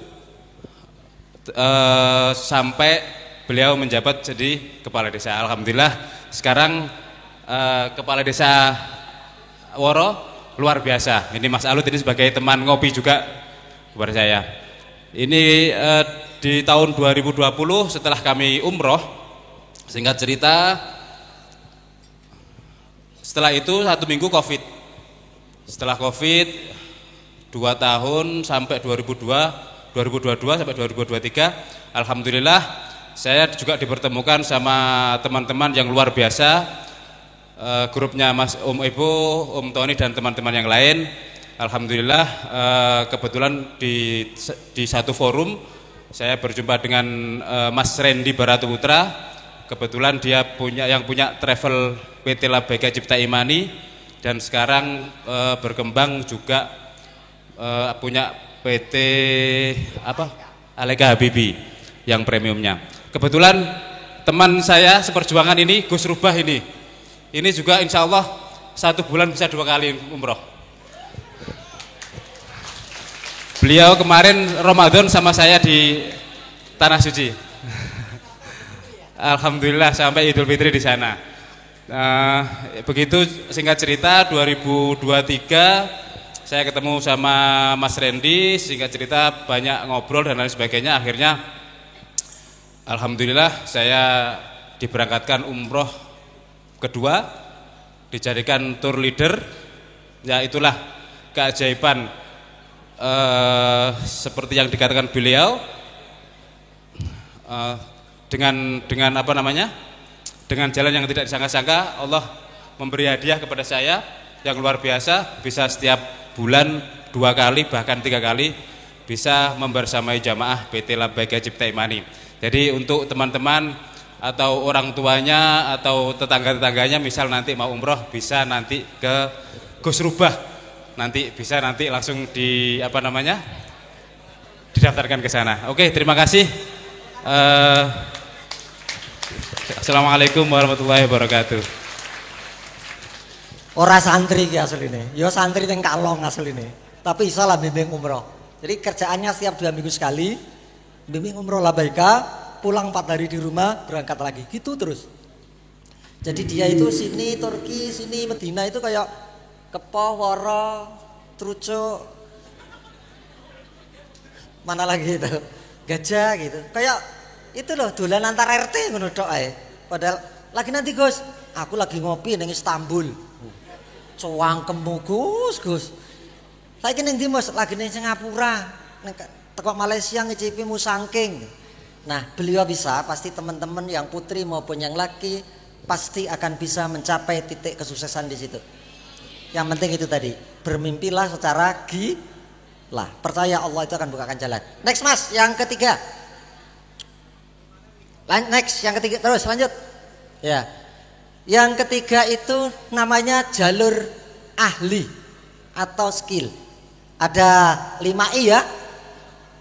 sampai beliau menjabat jadi Kepala Desa. Alhamdulillah sekarang Kepala Desa Woro luar biasa. Ini Mas Alut ini sebagai teman ngopi juga kepada saya. Ini di tahun 2020 setelah kami umroh, singkat cerita, setelah itu 1 minggu Covid. Setelah Covid 2 tahun sampai 2022 sampai 2023, alhamdulillah saya juga dipertemukan sama teman-teman yang luar biasa, grupnya Mas Om Ebo, Om Tony dan teman-teman yang lain. Alhamdulillah kebetulan di satu forum saya berjumpa dengan Mas Randy Baratuputra. Kebetulan dia punya travel PT Labbaika Cipta Imani dan sekarang berkembang juga punya PT Aleka Habibi yang premiumnya. Kebetulan teman saya seperjuangan ini Gus Rubah ini juga insya Allah 1 bulan bisa 2 kali umroh. Beliau kemarin Ramadan sama saya di Tanah Suci. Alhamdulillah sampai Idul Fitri di sana. Begitu singkat cerita 2023 saya ketemu sama Mas Randy, singkat cerita banyak ngobrol dan lain sebagainya. Akhirnya alhamdulillah saya diberangkatkan umroh kedua, dijadikan tour leader. Ya itulah keajaiban seperti yang dikatakan beliau, dengan apa namanya, dengan jalan yang tidak disangka-sangka Allah memberi hadiah kepada saya yang luar biasa, bisa setiap bulan 2 kali bahkan 3 kali bisa membersamai jamaah PT Labbaika Cipta Imani. Jadi untuk teman-teman atau orang tuanya atau tetangga-tetangganya misal nanti mau umroh bisa nanti ke Gus Rubah, nanti bisa langsung didaftarkan ke sana. Oke, terima kasih. Assalamualaikum warahmatullahi wabarakatuh. Ora santri ki asline. Ya santri ning Kalong asline. Tapi iso lah bimbing umroh. Jadi kerjaannya setiap 2 minggu sekali bimbing umroh Labbaika, pulang 4 hari di rumah, berangkat lagi. Gitu terus. Jadi dia itu sini Turki, sini Medina itu kayak Kepoh, Woro, Trucuk, mana lagi itu, Gajah gitu. Kayak itu loh, dolan antar RT ngono tok ae. Padahal lagi nanti Gus, aku lagi ngopi ning Istanbul. Cowangkemmu Gus. Saiki ning ndi Mas? Lagi ning Singapura. Ning teko Malaysia ngicipi musangking. Nah, beliau bisa, pasti teman-teman yang putri maupun yang laki pasti akan bisa mencapai titik kesuksesan di situ. Yang penting itu tadi, bermimpilah secara gila. Percaya Allah itu akan bukakan jalan. Next Mas, yang ketiga. Next, yang ketiga, terus lanjut. Ya. Yang ketiga itu namanya jalur ahli atau skill. Ada 5 I ya.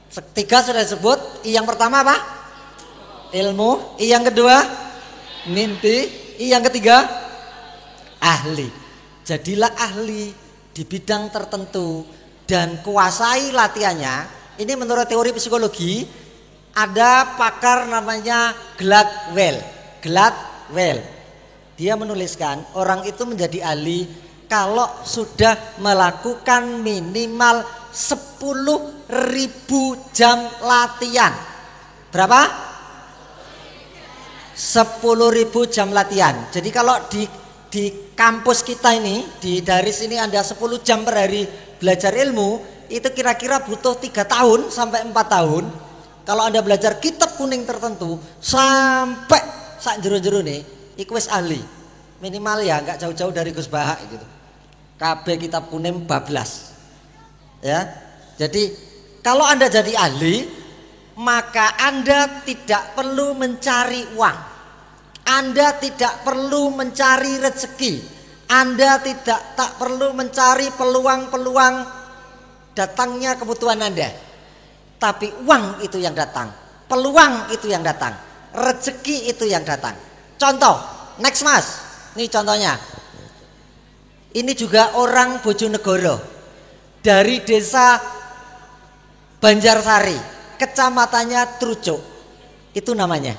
3 sudah disebut. I yang pertama apa? Ilmu. I yang kedua mimpi. I yang ketiga ahli. Jadilah ahli di bidang tertentu dan kuasai latihannya. Ini menurut teori psikologi, Ada pakar namanya Gladwell. Gladwell. Dia menuliskan orang itu menjadi ahli kalau sudah melakukan minimal 10.000 jam latihan. Berapa? 10.000 jam latihan. Jadi kalau di kampus kita ini, di Daris ini Anda 10 jam per hari belajar ilmu, itu kira-kira butuh 3 tahun sampai 4 tahun. Kalau Anda belajar kitab kuning tertentu sampai sak jero-jero nih, iku wis ahli. Minimal ya enggak jauh-jauh dari Gus Bahak gitu. KB kitab kuning bablas. Ya. Jadi kalau Anda jadi ahli, maka Anda tidak perlu mencari uang. Anda tidak perlu mencari rezeki. Anda tak perlu mencari peluang-peluang datangnya kebutuhan Anda. Tapi uang itu yang datang, peluang itu yang datang, rezeki itu yang datang. Contoh, next mas, ini contohnya. Ini juga orang Bojonegoro dari desa Banjarsari, kecamatannya Trucuk. Itu namanya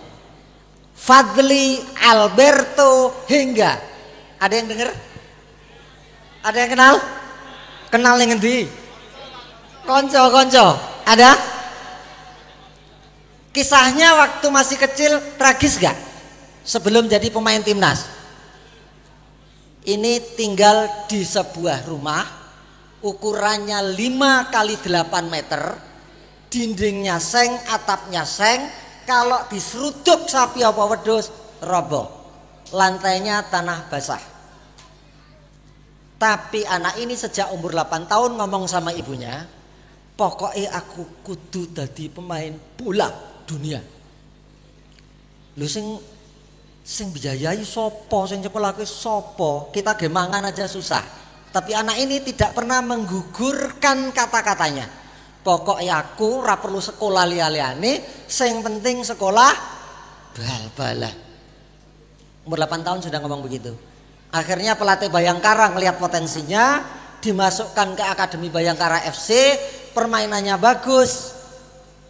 Fadli Alberto Hingga. Ada yang dengar? Ada yang kenal? Kenal yang ngendi? Konco. Ada? Kisahnya waktu masih kecil tragis gak? Sebelum jadi pemain timnas. Ini tinggal di sebuah rumah, ukurannya 5 kali 8 meter, dindingnya seng, atapnya seng, kalau diseruduk sapi apa wedhus roboh. Lantainya tanah basah. Tapi anak ini sejak umur 8 tahun ngomong sama ibunya, pokoknya aku kudu dadi pemain bola dunia. Lu sing bijayai sopo, sing nyekolahke sopo, kita gemangan aja susah. Tapi anak ini tidak pernah menggugurkan kata-katanya. Pokoknya aku ora perlu sekolah liya-liyane, sing penting sekolah bal-balan. Umur 8 tahun sudah ngomong begitu. Akhirnya pelatih Bayangkara ngelihat potensinya, dimasukkan ke Akademi Bayangkara FC, permainannya bagus,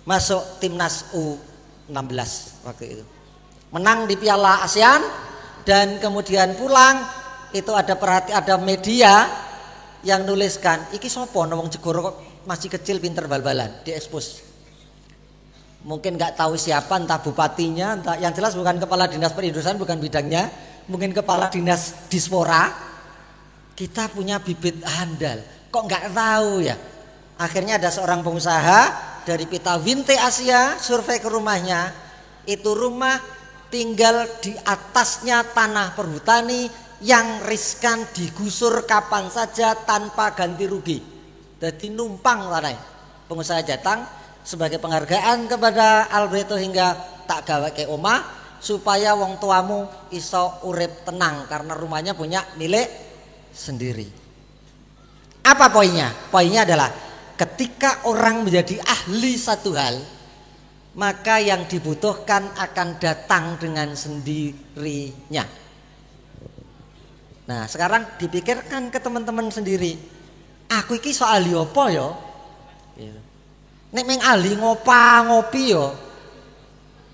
masuk timnas U16 waktu itu. Menang di Piala ASEAN dan kemudian pulang itu ada media yang nuliskan, iki sopo wong Jegoro kok masih kecil pinter bal-balan, diekspos. Mungkin nggak tahu siapa, entah bupatinya, entah, yang jelas bukan kepala dinas perindustrian, bukan bidangnya, mungkin kepala dinas dispora. Kita punya bibit handal, kok nggak tahu ya. Akhirnya ada seorang pengusaha dari Pita Winte Asia survei ke rumahnya, itu rumah tinggal di atasnya tanah perhutani yang riskan digusur kapan saja tanpa ganti rugi. Jadi numpang tanah. Pengusaha datang sebagai penghargaan kepada Alberto Hingga, tak gawe ke omah supaya wong tuamu iso urip tenang karena rumahnya punya milik sendiri. Apa poinnya? Poinnya adalah ketika orang menjadi ahli satu hal, maka yang dibutuhkan akan datang dengan sendirinya. Nah, sekarang dipikirkan ke teman-teman sendiri. Aku iki so ahli apa ya? Nek meng ahli ngopi yo.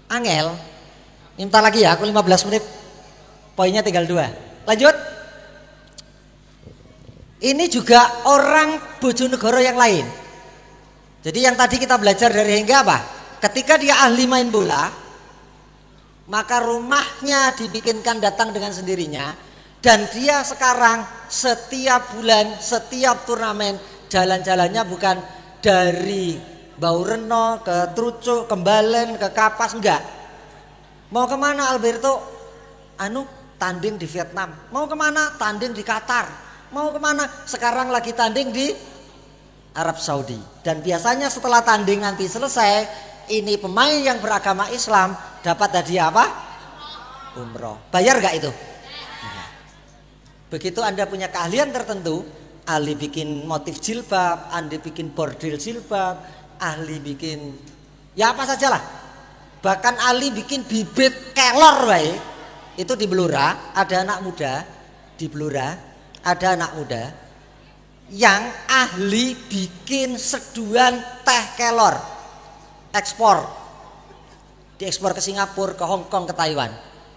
Angel. Minta lagi ya, aku 15 menit. Poinnya tinggal 2. Lanjut. Ini juga orang Bojonegoro yang lain. Jadi yang tadi kita belajar dari Hingga apa? Ketika dia ahli main bola, maka rumahnya dibikinkan datang dengan sendirinya. Dan dia sekarang setiap bulan, setiap turnamen, jalan-jalannya bukan dari Baureno ke Trucuk, ke Mbalen, ke Kapas, enggak. Mau kemana Alberto? Tanding di Vietnam. Mau kemana? Tanding di Qatar. Mau kemana? Sekarang lagi tanding di Arab Saudi. Dan biasanya setelah tanding nanti selesai, ini pemain yang beragama Islam dapat hadiah apa? Umroh. Bayar gak itu? Begitu Anda punya keahlian tertentu, ahli bikin motif jilbab, ahli bikin bordil jilbab, ahli bikin ya apa sajalah. Bahkan ahli bikin bibit kelor baik. Itu di Blora, ada anak muda di Blora, ada anak muda yang ahli bikin seduhan teh kelor ekspor diekspor ke Singapura, ke Hong Kong, ke Taiwan.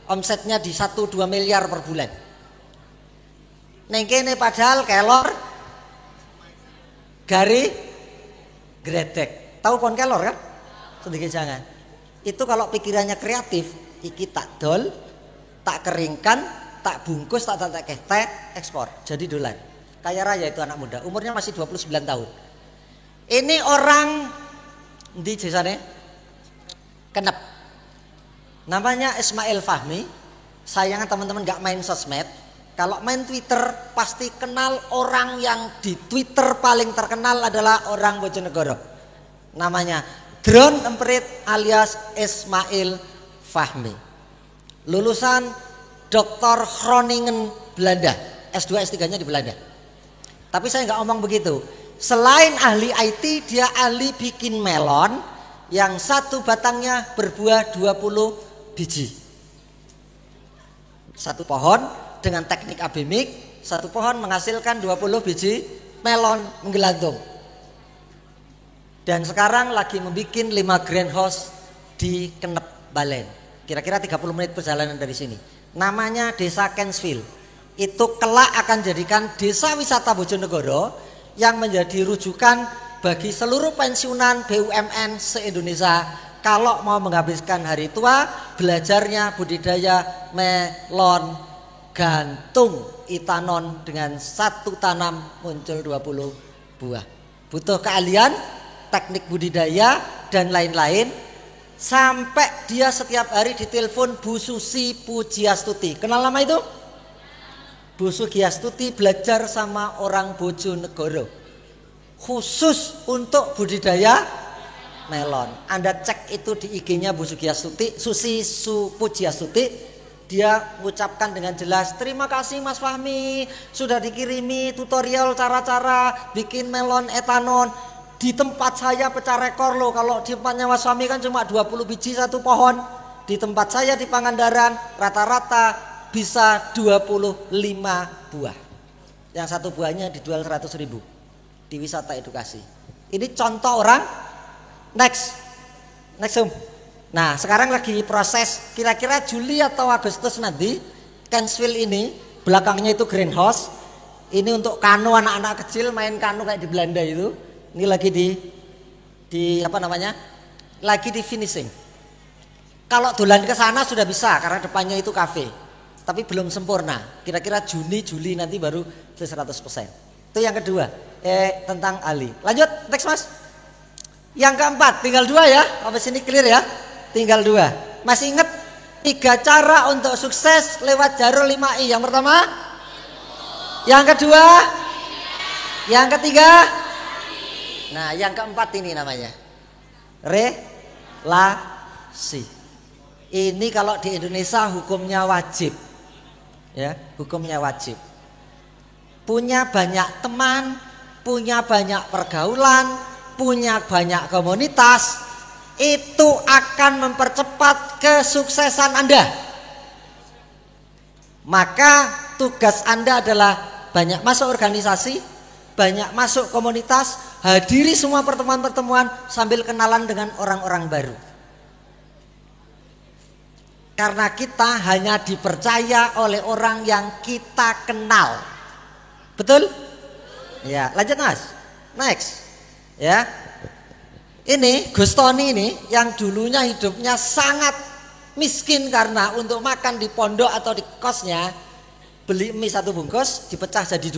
Omsetnya di 1-2 miliar per bulan. Neng kene padahal kelor gari gredek. Tahu pohon kelor kan? Sedikit jangan. Itu kalau pikirannya kreatif, iki tak dol, tak keringkan, tak bungkus, tak teh, ekspor. Jadi dolar. Kaya raya itu anak muda, umurnya masih 29 tahun. Ini orang di desane Kenep. Namanya Ismail Fahmi. Sayangnya teman-teman gak main sosmed. Kalau main Twitter pasti kenal orang yang di Twitter paling terkenal adalah orang Bojonegoro. Namanya Drone Emprit alias Ismail Fahmi. Lulusan Dr. Groningen Belanda. S2 S3-nya di Belanda. Tapi saya nggak ngomong begitu. Selain ahli IT, dia ahli bikin melon yang satu batangnya berbuah 20 biji. Satu pohon dengan teknik abemik, satu pohon menghasilkan 20 biji melon menggelantung. Dan sekarang lagi membuat 5 greenhouse di Kenep, Balen. Kira-kira 30 menit perjalanan dari sini. Namanya Desa Kensville. Itu kelak akan jadikan desa wisata Bojonegoro yang menjadi rujukan bagi seluruh pensiunan BUMN se-Indonesia kalau mau menghabiskan hari tua belajarnya budidaya melon gantung itanon dengan satu tanam muncul 20 buah. Butuh keahlian, teknik budidaya dan lain-lain sampai dia setiap hari ditelepon Bu Susi Pujiastuti. Kenal nama itu? Bu Sugiastuti belajar sama orang Bojonegoro khusus untuk budidaya melon. Anda cek itu di IG-nya Bu Sugiastuti, Susi Pujiastuti. Dia mengucapkan dengan jelas, terima kasih Mas Fahmi sudah dikirimi tutorial cara-cara bikin melon etanon. Di tempat saya pecah rekor loh. Kalau di tempatnya Mas Fahmi kan cuma 20 biji satu pohon. Di tempat saya di Pangandaran rata-rata bisa 25 buah. Yang satu buahnya dijual 100.000 di wisata edukasi. Ini contoh orang. Next zoom. Nah sekarang lagi proses, kira-kira Juli atau Agustus nanti Kensville ini belakangnya itu greenhouse. Ini untuk kano, anak-anak kecil main kano kayak di Belanda itu. Ini lagi di apa namanya? Lagi di finishing. Kalau dolan ke sana sudah bisa karena depannya itu kafe. Tapi belum sempurna. Kira-kira Juni Juli nanti baru 100%. Itu yang kedua. Tentang Ali. Lanjut next Mas. Yang keempat tinggal 2 ya. Sampai sini clear ya. Tinggal 2. Masih ingat 3 cara untuk sukses lewat jalur 5I. Yang pertama, yang kedua, yang ketiga. Nah, yang keempat ini namanya relasi. Ini kalau di Indonesia hukumnya wajib. Ya, hukumnya wajib. Punya banyak teman, punya banyak pergaulan, punya banyak komunitas, itu akan mempercepat kesuksesan Anda. Maka tugas Anda adalah banyak masuk organisasi, banyak masuk komunitas, hadiri semua pertemuan-pertemuan sambil kenalan dengan orang-orang baru. Karena kita hanya dipercaya oleh orang yang kita kenal. Betul? Ya, lanjut Mas. Next. Ya. Ini Gustoni ini yang dulunya hidupnya sangat miskin karena untuk makan di pondok atau di kosnya beli mie 1 bungkus dipecah jadi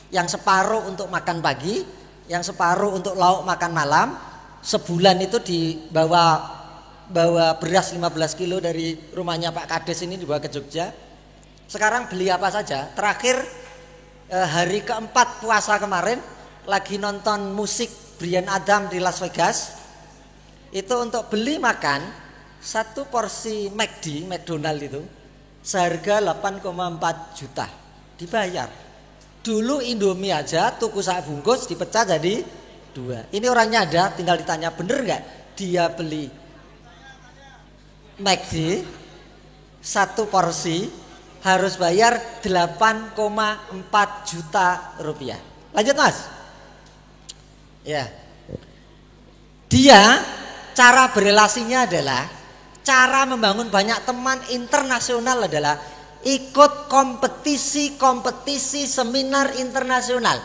2. Yang separuh untuk makan pagi, yang separuh untuk lauk makan malam. Sebulan itu bawa beras 15 kilo dari rumahnya Pak Kades ini dibawa ke Jogja. Sekarang beli apa saja. Terakhir hari keempat puasa kemarin lagi nonton musik Bryan Adam di Las Vegas. Itu untuk beli makan 1 porsi McDonald itu seharga 8,4 juta dibayar. Dulu Indomie aja tuku 1 bungkus dipecah jadi 2. Ini orangnya ada, tinggal ditanya bener nggak dia beli McD 1 porsi harus bayar 8,4 juta rupiah. Lanjut Mas. Ya. Dia cara berelasinya adalah, cara membangun banyak teman internasional adalah ikut kompetisi seminar internasional.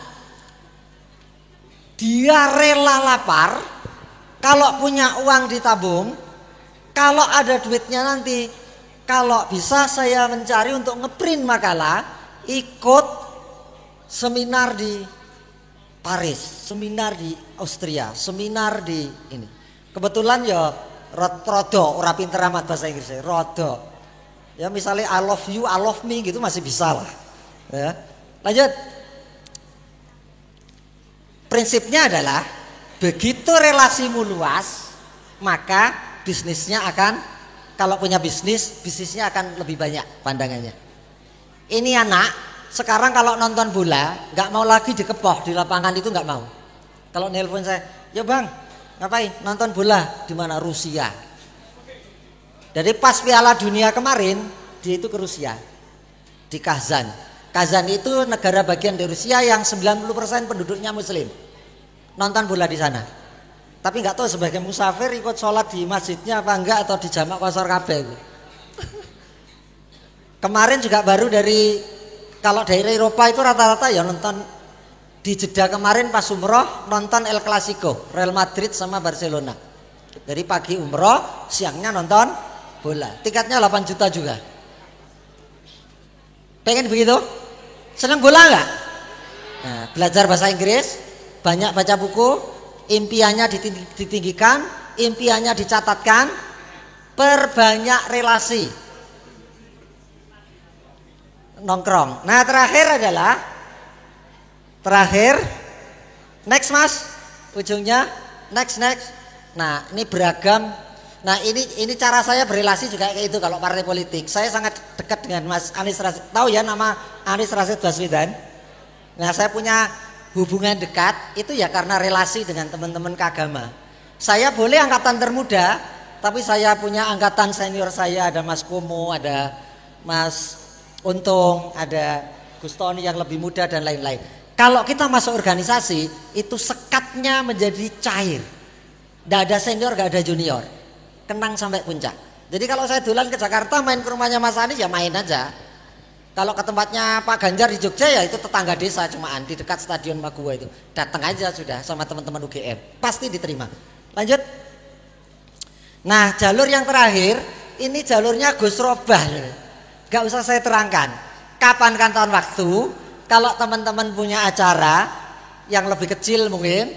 Dia rela lapar, kalau punya uang ditabung, kalau ada duitnya nanti, kalau bisa saya mencari untuk ngeprint makalah, ikut seminar di Paris, seminar di Austria, seminar di ini. Kebetulan ya rodo, ora pinter amat bahasa Inggrisnya, rodo. Ya misalnya I love you, I love me gitu masih bisa lah. Ya. Lanjut. Prinsipnya adalah begitu relasimu luas, maka bisnisnya akan, kalau punya bisnisnya akan lebih banyak pandangannya. Ini anak sekarang kalau nonton bola nggak mau lagi dikepoh di lapangan itu, nggak mau. Kalau nelpon saya, ya bang, ngapain? Nonton bola di mana? Rusia. Jadi pas Piala Dunia kemarin dia itu ke Rusia, di Kazan. Kazan itu negara bagian dari Rusia yang 90% penduduknya Muslim. Nonton bola di sana. Tapi nggak tahu sebagai musafir ikut sholat di masjidnya apa enggak, atau di jamak kosor kabeh. Kemarin juga baru dari, kalau daerah Eropa itu rata-rata ya nonton. Di Jeddah kemarin pas umroh nonton El Clasico, Real Madrid sama Barcelona. Dari pagi umroh, siangnya nonton bola. Tiketnya 8 juta juga. Pengen begitu? Senang bola nggak? Nah, belajar bahasa Inggris, banyak baca buku, impiannya ditinggikan, impiannya dicatatkan, perbanyak relasi, nongkrong. Nah terakhir next mas, ujungnya next. Nah ini beragam. Nah ini cara saya berelasi juga kayak itu. Kalau partai politik saya sangat dekat dengan Mas Anies Rashid. Tahu ya nama Anies Rashid Baswedan? Nah saya punya hubungan dekat itu ya karena relasi dengan teman-teman keagama. Saya boleh angkatan termuda, tapi saya punya angkatan senior saya, ada Mas Komo, ada Mas Untung, ada Gustoni yang lebih muda dan lain-lain. Kalau kita masuk organisasi itu sekatnya menjadi cair. Tidak ada senior, tidak ada junior. Kenang sampai puncak. Jadi kalau saya dolan ke Jakarta main ke rumahnya Mas Anies ya main aja. Kalau ke tempatnya Pak Ganjar di Jogja ya itu tetangga desa cumaan di dekat Stadion Maguwo itu. Datang aja sudah sama teman-teman UGM. Pasti diterima. Lanjut. Nah jalur yang terakhir ini jalurnya Gus Robah. Gak usah saya terangkan. Kapan kan tahun waktu, kalau teman-teman punya acara yang lebih kecil mungkin,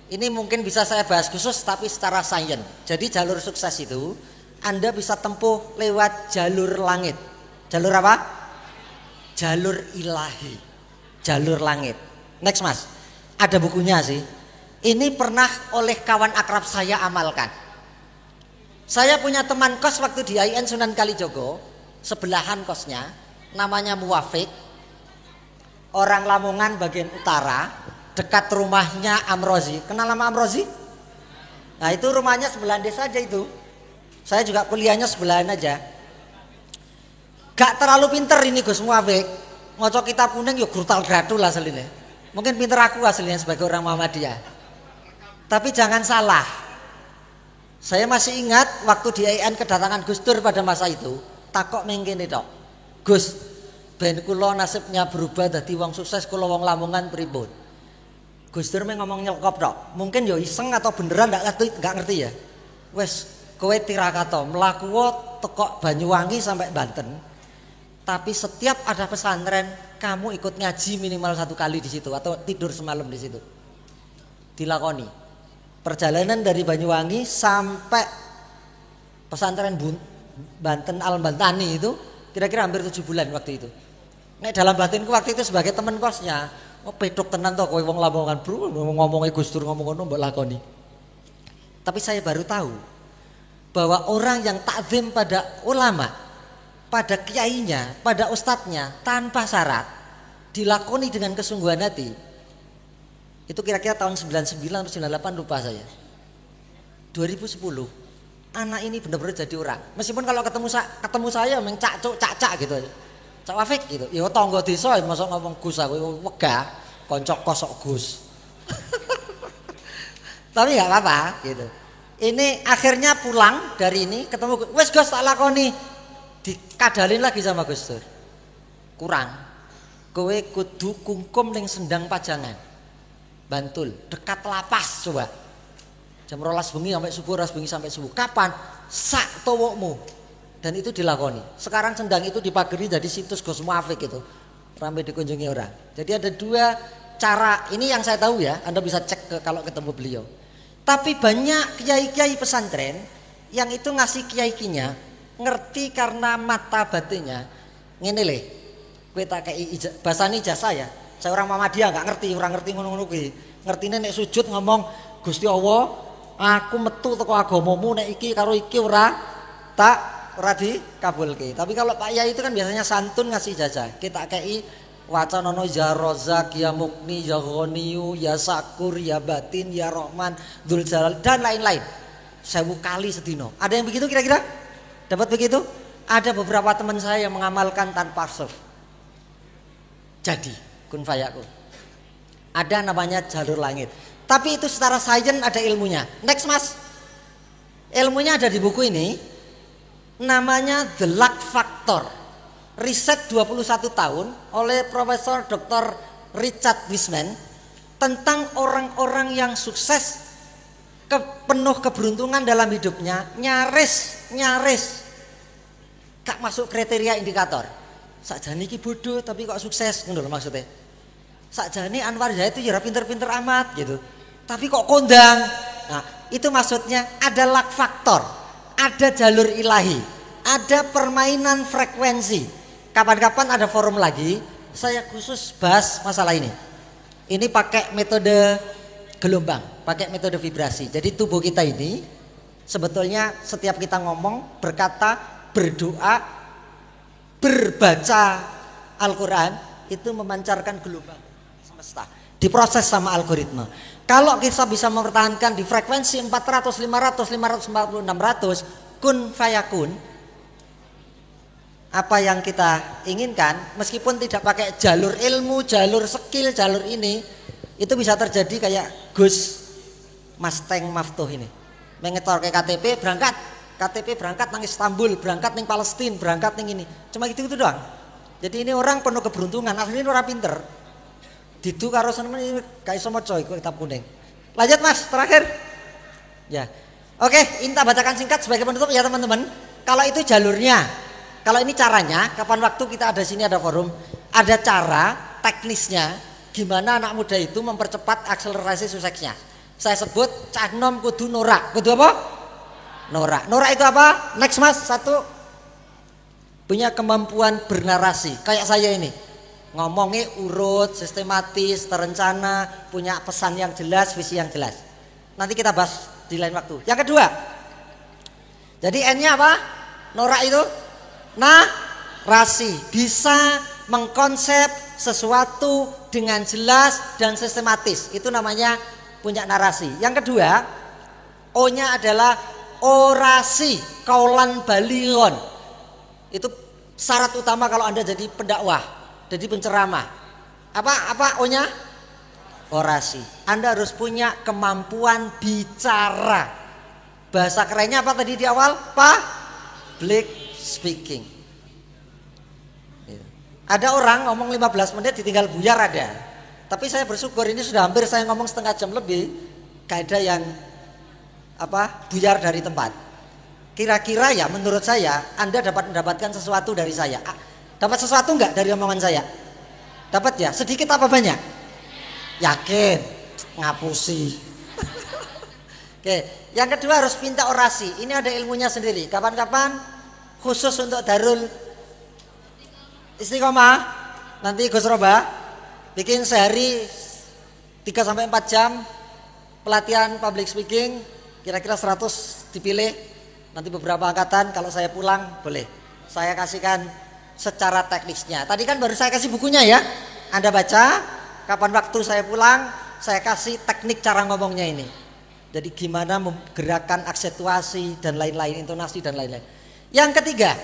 ini mungkin bisa saya bahas khusus tapi secara sains. Jadi jalur sukses itu Anda bisa tempuh lewat jalur langit. Jalur apa? Jalur ilahi. Jalur langit. Next mas. Ada bukunya sih. Ini pernah oleh kawan akrab saya amalkan. Saya punya teman kos waktu di IN Sunan Kalijogo, sebelahan kosnya, namanya Muwafiq. Orang Lamongan bagian utara, dekat rumahnya Amrozi. Kenal nama Amrozi? Nah itu rumahnya sebelahan desa aja itu. Saya juga kuliahnya sebelahan aja. Gak terlalu pinter ini Gus Muwafiq. Ngocok kitab kuning yuk brutal gatul aslinya. Mungkin pinter aku aslinya sebagai orang Muhammadiyah. Tapi jangan salah. Saya masih ingat waktu di IN kedatangan Gus Dur pada masa itu. Takok mengkene tok. Gus, ben kula nasibnya berubah dadi wong sukses, kula wong Lamongan pripun? Gus Dur ngomong nyelkop tok. Mungkin ya iseng atau beneran enggak ngerti ya. Wes kowe tirakato mlaku teko Banyuwangi sampai Banten. Tapi setiap ada pesantren kamu ikut ngaji minimal 1 kali di situ atau tidur semalam di situ. Dilakoni. Perjalanan dari Banyuwangi sampai pesantren Banten Al-Bantani itu kira-kira hampir 7 bulan waktu itu. Nek dalam batinku waktu itu sebagai teman kosnya, oh pedok tenan to kowe wong Lamongan, Bro, ngomongnya Gus Dur ngomong ngono mbok lakoni. Tapi saya baru tahu bahwa orang yang takzim pada ulama, pada kiainya, pada ustadznya tanpa syarat dilakoni dengan kesungguhan hati. Itu kira-kira tahun 99 atau 98 lupa saya. 2010 anak ini benar-benar jadi orang. Meskipun kalau ketemu saya mencak-cuk cak-cak gitu aja. Cak Wafik gitu. Ya tangga desa mosok ngomong Gus aku wegah kanca kosok Gus. Tapi enggak apa-apa gitu. Ini akhirnya pulang dari ini ketemu wes Gus tak lakoni, dikadalin lagi sama Gus Dur. Kurang. Kowe kudu kungkum ning Sendang Pajangan. Bantul, dekat lapas coba. Jam 12 bengi sampai subuh, 12 bengi sampai subuh. Kapan? Sak towokmu. Dan itu dilakoni. Sekarang Sendang itu dipagari jadi situs Gus Muafik itu. Ramai dikunjungi orang. Jadi ada dua cara, ini yang saya tahu ya, Anda bisa cek kalau ketemu beliau. Tapi banyak kiai-kiai pesantren yang itu ngasih kiai-kinya ngerti karena mata batinnya. Ngene le, kowe tak kei basane ijazah ya. Saya orang Muhammadiyah enggak ngerti, orang ngerti ngono-ngono kuwi. Ngertine nek sujud ngomong Gusti Allah, aku metu teko agamamu nek iki karo iki ora dikabulke. Tapi kalau Pak Yai itu kan biasanya santun ngasih ijazah. Kita kei wacanono ya Rozak, ya Mukni, ya Ghaniyu, ya Sakur, ya Batin, ya Rahman, Dzul Jalal dan lain-lain. 1000 kali sedino. Ada yang begitu kira-kira? Dapat begitu? Ada beberapa teman saya yang mengamalkan tanpa surf. Jadi kun fayakun. Ada namanya jalur langit. Tapi itu secara sains ada ilmunya. Next Mas. Ilmunya ada di buku ini. Namanya The Luck Factor. Riset 21 tahun oleh Profesor Dr. Richard Wiseman tentang orang-orang yang sukses penuh keberuntungan dalam hidupnya nyaris gak masuk kriteria indikator. Sakjane iki bodoh tapi kok sukses ngono lho maksudnya. Sakjane Anwar Zahid itu ya pinter-pinter amat gitu. Tapi kok kondang. Nah, itu maksudnya ada luck factor, ada jalur ilahi, ada permainan frekuensi. Kapan-kapan ada forum lagi, saya khusus bahas masalah ini. Ini pakai metode gelombang, pakai metode vibrasi. Jadi tubuh kita ini sebetulnya setiap kita ngomong, berkata, berdoa, berbaca Al-Quran itu memancarkan gelombang semesta. Diproses sama algoritma. Kalau kita bisa mempertahankan di frekuensi 400, 500, 540, 600 kun fayakun, apa yang kita inginkan meskipun tidak pakai jalur ilmu, jalur skill, jalur ini itu bisa terjadi kayak Gus Masteng Maftuh ini mengetor ke KTP berangkat nang Istanbul, berangkat nang Palestina, berangkat nang ini cuma gitu doang. Jadi ini orang penuh keberuntungan, aslinya orang pinter didu karo seneng ini gak iso maca iku kitab kuning. Lanjut Mas, terakhir ya. Oke, ini tak bacakan singkat sebagai penutup ya teman-teman. Kalau itu jalurnya, kalau ini caranya, kapan waktu kita ada sini ada forum, ada cara teknisnya gimana anak muda itu mempercepat akselerasi suksesnya. Saya sebut cah nom kudu norak. Kudu apa? Norak. Norak itu apa? Next Mas, satu punya kemampuan bernarasi. Kayak saya ini. Ngomongnya urut, sistematis, terencana, punya pesan yang jelas, visi yang jelas. Nanti kita bahas di lain waktu. Yang kedua. Jadi N-nya apa? Norak itu narasi, bisa mengkonsep sesuatu dengan jelas dan sistematis. Itu namanya punya narasi. Yang kedua, O-nya adalah orasi, kaulan balighon. Itu syarat utama kalau Anda jadi pendakwah, jadi penceramah. Apa O-nya? Orasi. Anda harus punya kemampuan bicara. Bahasa kerennya apa tadi di awal? Public speaking. Ada orang ngomong 15 menit ditinggal buyar ada. Tapi saya bersyukur ini sudah hampir saya ngomong setengah jam lebih. Gak ada yang buyar dari tempat. Kira-kira ya menurut saya Anda dapat mendapatkan sesuatu dari saya. Dapat sesuatu enggak dari omongan saya? Dapat ya? Sedikit apa banyak? Yakin? Ngapusi. Oke, yang kedua harus pinta orasi. Ini ada ilmunya sendiri. Kapan-kapan khusus untuk Darul Istiqomah nanti Gus Roba bikin sehari 3-4 jam pelatihan public speaking, kira-kira 100 dipilih. Nanti beberapa angkatan kalau saya pulang boleh saya kasihkan secara teknisnya. Tadi kan baru saya kasih bukunya ya, Anda baca. Kapan waktu saya pulang saya kasih teknik cara ngomongnya ini. Jadi gimana menggerakkan aksentuasi dan lain-lain, intonasi dan lain-lain. Yang ketiga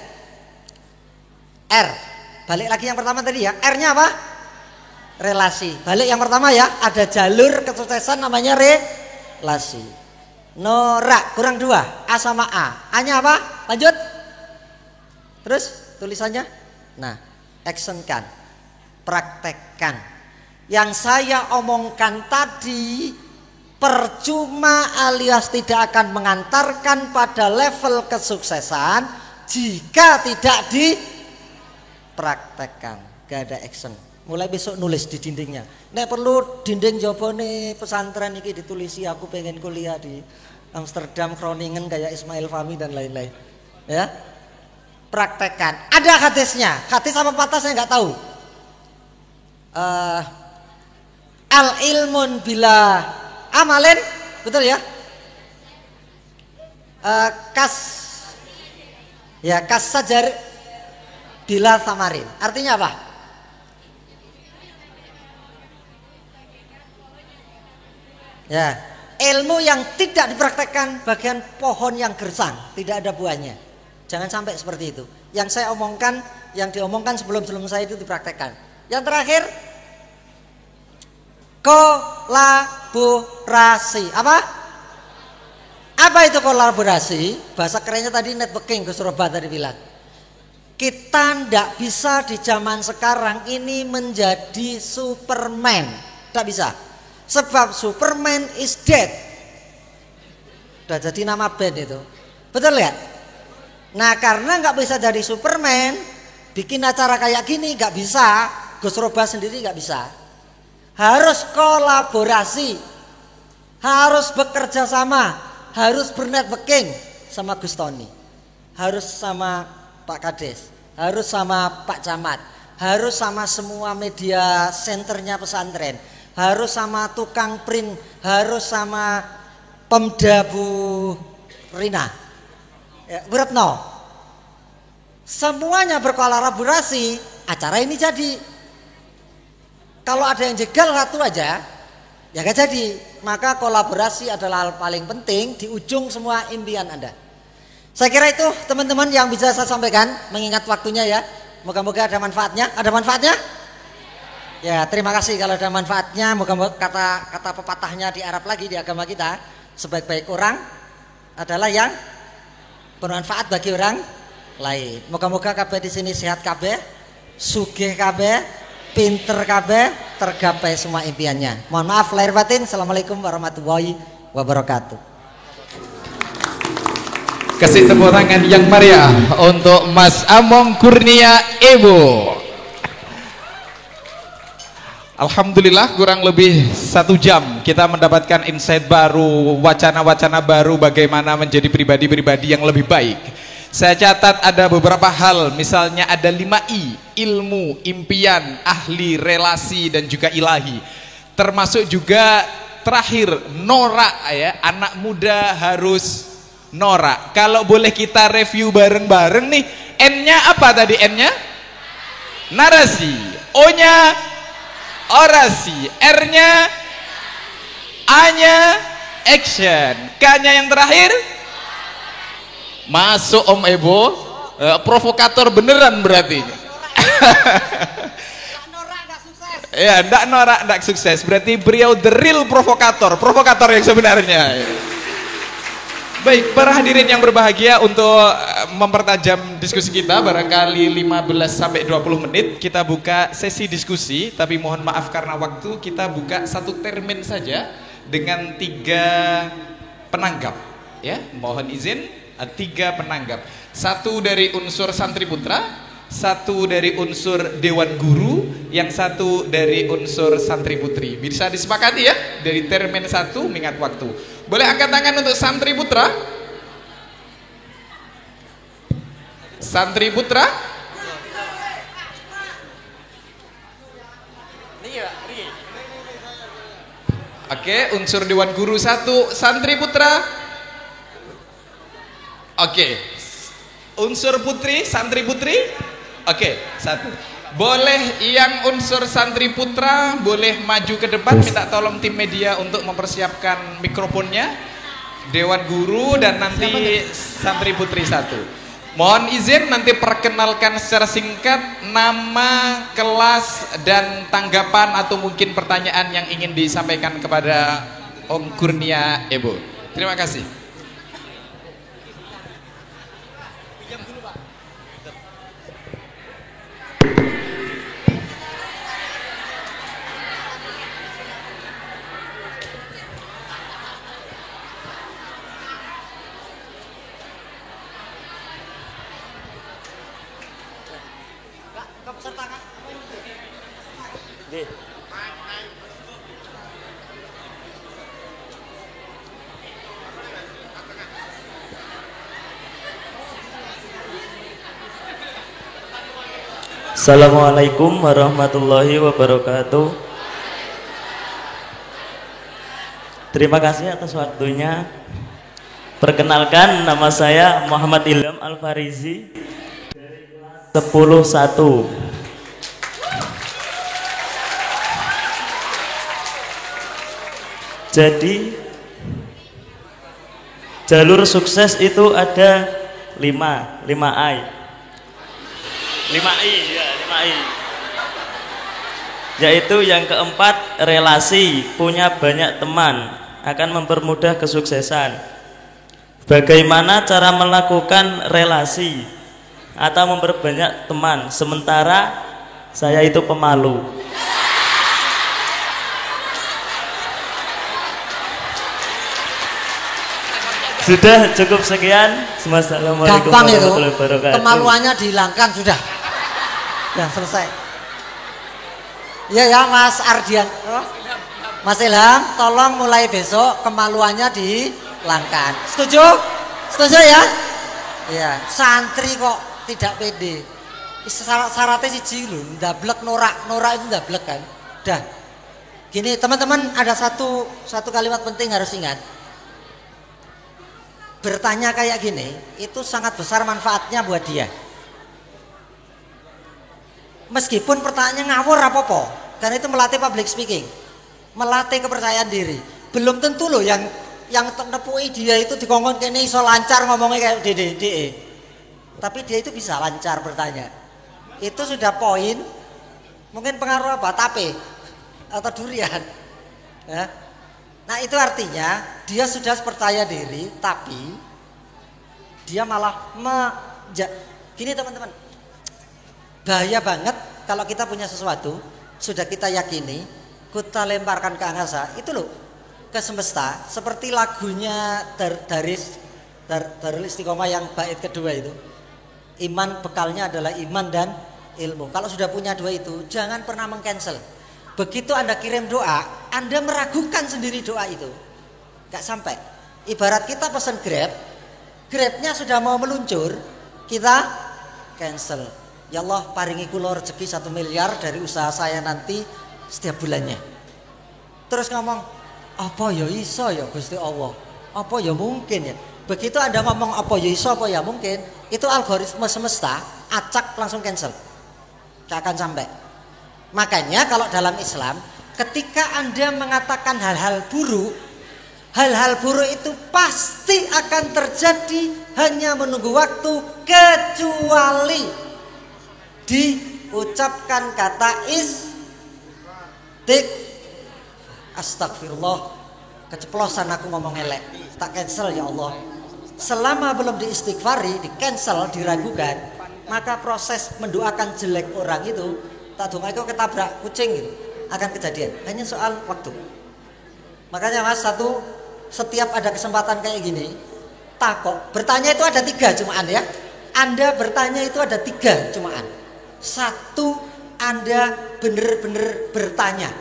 R. Balik lagi yang pertama tadi ya. R-nya apa? Relasi. Balik yang pertama ya. Ada jalur kesuksesan namanya relasi. Norak kurang 2. A sama A. A-nya apa? Lanjut. Terus tulisannya. Nah, actionkan. Praktekkan. Yang saya omongkan tadi percuma alias tidak akan mengantarkan pada level kesuksesan jika tidak dipraktekkan. Gak ada action. Mulai besok nulis di dindingnya. Nek perlu dinding jopone pesantren ini ditulisi aku pengen kuliah di Amsterdam, Groningen kayak Ismail Fahmi dan lain-lain. Ya, praktekkan. Ada hadisnya. Hadis apa patah saya nggak tahu. Al ilmun bila amalin, betul ya? Kas sajar bila samarin. Artinya apa? Ya, ilmu yang tidak dipraktekkan bagian pohon yang gersang, tidak ada buahnya. Jangan sampai seperti itu. Yang saya omongkan, yang diomongkan sebelum saya itu dipraktekkan. Yang terakhir, kolaborasi. Apa itu kolaborasi? Bahasa kerennya tadi networking, Gus Roba tadi bilang. Kita tidak bisa di zaman sekarang ini menjadi Superman. Tidak bisa. Sebab Superman is dead. Udah jadi nama band itu. Betul ya? Nah karena nggak bisa jadi Superman, bikin acara kayak gini nggak bisa. Gus Roba sendiri nggak bisa. Harus kolaborasi, harus bekerja sama, harus bernetworking sama Gus Tony, harus sama Pak Kades, harus sama Pak Camat, harus sama semua media senternya pesantren, harus sama tukang print, harus sama Pemda Bu Rina, ya, Bu Retno. Semuanya berkolaborasi, acara ini jadi. Kalau ada yang jegal satu aja, ya gak jadi. Maka kolaborasi adalah hal paling penting di ujung semua impian Anda. Saya kira itu teman-teman yang bisa saya sampaikan, mengingat waktunya ya. Moga-moga ada manfaatnya. Ada manfaatnya? Ya, terima kasih kalau ada manfaatnya. Moga-moga kata pepatahnya di Arab lagi di agama kita, sebaik-baik orang adalah yang bermanfaat bagi orang lain. Moga-moga kabeh di sini sehat kabeh, sugih kabeh, pinter kabeh, tergapai semua impiannya. Mohon maaf lahir batin. Assalamualaikum warahmatullahi wabarakatuh. Kasih tepuk tangan yang meriah untuk Mas Among Kurnia Ebo. Alhamdulillah kurang lebih 1 jam kita mendapatkan insight baru, wacana-wacana baru bagaimana menjadi pribadi-pribadi yang lebih baik. Saya catat ada beberapa hal, misalnya ada 5I, ilmu, impian, ahli, relasi, dan juga ilahi. Termasuk juga terakhir, norak ya, anak muda harus norak. Kalau boleh kita review bareng-bareng nih, N-nya apa tadi N-nya? Narasi. O-nya orasi. R-nya A-nya action. K-nya yang terakhir masuk Om Ebo, provokator beneran berarti. Ya, ndak norak, ndak sukses. Berarti beliau the real provokator, provokator yang sebenarnya. Baik, para hadirin yang berbahagia, untuk mempertajam diskusi kita barangkali 15 sampai 20 menit kita buka sesi diskusi, tapi mohon maaf karena waktu kita buka 1 termin saja dengan 3 penanggap. Ya, mohon izin. 3 penanggap, 1 dari unsur santri putra, 1 dari unsur dewan guru, yang 1 dari unsur santri putri. Bisa disepakati ya dari termin 1 mengingat waktu. Boleh angkat tangan untuk santri putra? Santri putra? Oke, unsur dewan guru 1, santri putra. Oke, unsur putri, santri putri. Oke, 1. Boleh yang unsur santri putra boleh maju ke depan, minta tolong tim media untuk mempersiapkan mikrofonnya. Dewan guru dan nanti santri putri 1. Mohon izin nanti perkenalkan secara singkat nama, kelas, dan tanggapan atau mungkin pertanyaan yang ingin disampaikan kepada Om Kurnia Ebo. Terima kasih. Assalamualaikum warahmatullahi wabarakatuh. Terima kasih atas waktunya. Perkenalkan, nama saya Muhammad Ilham Al-Farizi dari kelas 10-1. Jadi jalur sukses itu ada 5I. 5I ya, 5I. Yaitu yang keempat, relasi, punya banyak teman akan mempermudah kesuksesan. Bagaimana cara melakukan relasi atau memperbanyak teman sementara saya itu pemalu? Sudah cukup sekian. Assalamualaikum warahmatullahi wabarakatuh. Kemaluannya dihilangkan sudah. Ya selesai. Iya ya Mas Ardian, Mas Ilham, tolong mulai besok kemaluannya dihilangkan. Setuju? Setuju ya? Iya. Santri kok tidak pede. Syaratnya siji lho, ndablek norak itu ndablek kan. Dah. Gini teman-teman, ada satu kalimat penting harus ingat. Bertanya kayak gini itu sangat besar manfaatnya buat dia. Meskipun pertanyaannya ngawur apa-apa, karena itu melatih public speaking, melatih kepercayaan diri. Belum tentu loh yang nepui dia itu dikongkon kene iso lancar ngomongnya kayak dede. Tapi dia itu bisa lancar bertanya. Itu sudah poin. Mungkin pengaruh apa? Tape atau durian. Ya. Nah itu artinya dia sudah percaya diri, tapi dia malah gini teman-teman, bahaya banget kalau kita punya sesuatu sudah kita yakini, kita lemparkan ke angkasa itu loh, ke semesta, seperti lagunya Darul Istiqomah yang bait kedua itu, iman bekalnya adalah iman dan ilmu. Kalau sudah punya dua itu jangan pernah meng-cancel. Begitu Anda kirim doa, Anda meragukan sendiri doa itu. Gak sampai. Ibarat kita pesan Grabnya sudah mau meluncur, kita cancel. Ya Allah, paringi kula rezeki 1 miliar dari usaha saya nanti setiap bulannya. Terus ngomong, apa ya iso ya Gusti Allah? Apa ya mungkin ya? Begitu Anda ngomong apa ya iso, apa ya mungkin, itu algoritma semesta, acak langsung cancel. Gak akan sampai. Makanya kalau dalam Islam, ketika Anda mengatakan hal-hal buruk itu pasti akan terjadi, hanya menunggu waktu, kecuali diucapkan kata astagfirullah, keceplosan aku ngomong elek, tak cancel ya Allah. Selama belum diistighfari, di cancel, diragukan, maka proses mendoakan jelek orang itu tak dong itu ketabrak kucing gitu, akan kejadian, hanya soal waktu. Makanya Mas, setiap ada kesempatan kayak gini, takok bertanya itu ada 3 cumaan ya. Anda bertanya itu ada 3 cumaan. 1, Anda bener-bener bertanya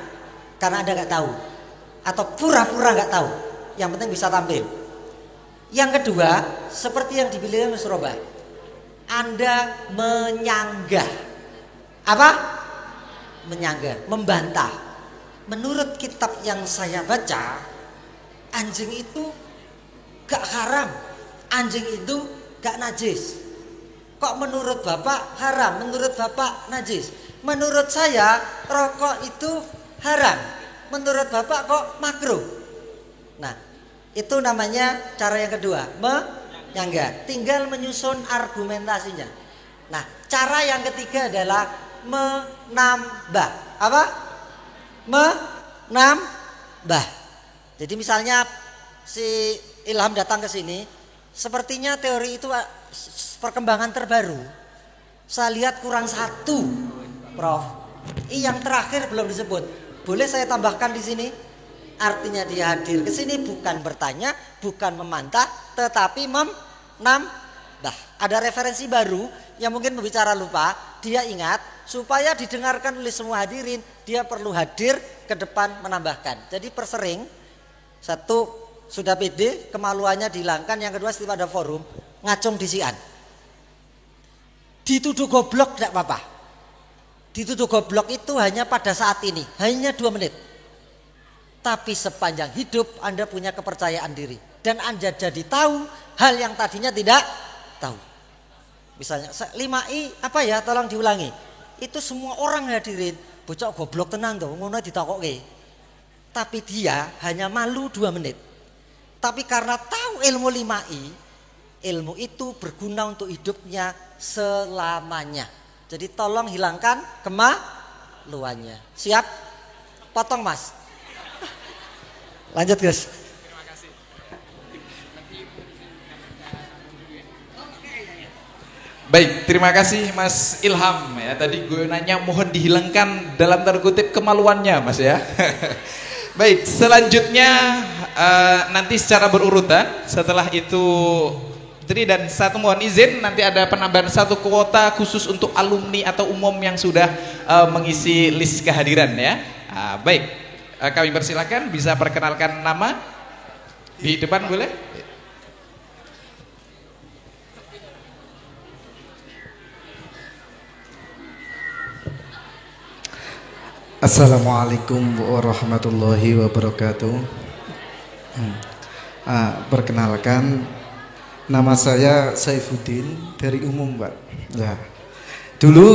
karena Anda nggak tahu, atau pura-pura nggak tahu, yang penting bisa tampil. Yang kedua, seperti yang dibilang Mas Roba, Anda menyanggah. Apa? Menyanggah, membantah. Menurut kitab yang saya baca, anjing itu gak haram, anjing itu gak najis. Kok menurut Bapak haram, menurut Bapak najis? Menurut saya rokok itu haram, menurut Bapak kok makruh. Nah, itu namanya cara yang kedua, menyanggah. Tinggal menyusun argumentasinya. Nah, cara yang ketiga adalah menambah. Apa? Menambah. Jadi misalnya si Ilham datang ke sini, sepertinya teori itu perkembangan terbaru. Saya lihat kurang satu, Prof. Yang terakhir belum disebut. Boleh saya tambahkan di sini? Artinya dia hadir ke sini bukan bertanya, bukan memantah, tetapi menambah. Ada referensi baru yang mungkin pembicara lupa, dia ingat supaya didengarkan oleh semua hadirin, dia perlu hadir ke depan menambahkan. Jadi persering, satu sudah pede, kemaluannya dihilangkan, yang kedua setiap ada forum, ngacung disian. Dituduh goblok tidak apa-apa. Dituduh goblok itu hanya pada saat ini, hanya 2 menit. Tapi sepanjang hidup Anda punya kepercayaan diri. Dan Anda jadi tahu hal yang tadinya tidak tahu. Misalnya 5I apa ya, tolong diulangi. Itu semua orang hadirin, bocah goblok tenan tuh, ngono ditakoke. Tapi dia hanya malu 2 menit. Tapi karena tahu ilmu 5I, ilmu itu berguna untuk hidupnya selamanya. Jadi tolong hilangkan kemaluannya. Siap? Potong Mas. Lanjut guys. Terima kasih. Baik, terima kasih Mas Ilham ya. Tadi gue nanya mohon dihilangkan dalam tanda kutip kemaluannya Mas ya. Baik, selanjutnya nanti secara berurutan. Setelah itu Tri dan satu mohon izin nanti ada penambahan 1 kuota khusus untuk alumni atau umum yang sudah mengisi list kehadiran ya. Baik, kami persilakan bisa perkenalkan nama di depan boleh. Assalamualaikum warahmatullahi wabarakatuh. Perkenalkan, nama saya Saifuddin dari umum, Pak. Ya. Dulu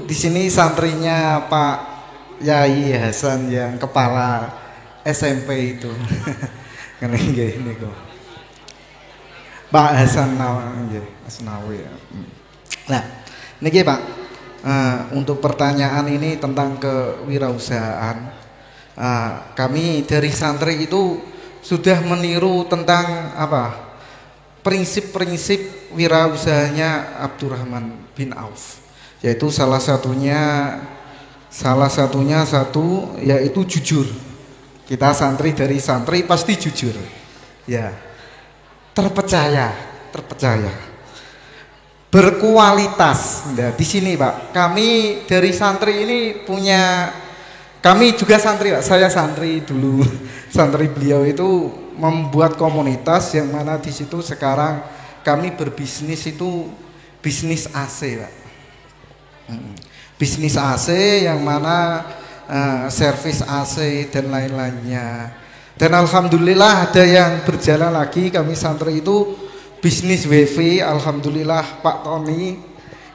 di sini santrinya Pak Yai Hasan yang kepala SMP itu. Karena ini kok. Pak Hasan Asnawi. Nah, niki Pak. Untuk pertanyaan ini tentang kewirausahaan, kami dari santri itu sudah meniru tentang apa prinsip-prinsip wirausahanya Abdurrahman bin Auf, yaitu salah satunya satu yaitu jujur. Kita santri dari santri pasti jujur, ya, terpercaya. Berkualitas. Nah, di sini Pak, kami dari santri ini punya, kami juga santri Pak, saya santri dulu. Santri beliau itu membuat komunitas yang mana di situ sekarang kami berbisnis itu bisnis AC Pak. Bisnis AC yang mana servis AC dan lain-lainnya. Dan alhamdulillah ada yang berjalan lagi, kami santri itu bisnis WiFi, alhamdulillah Pak Tony.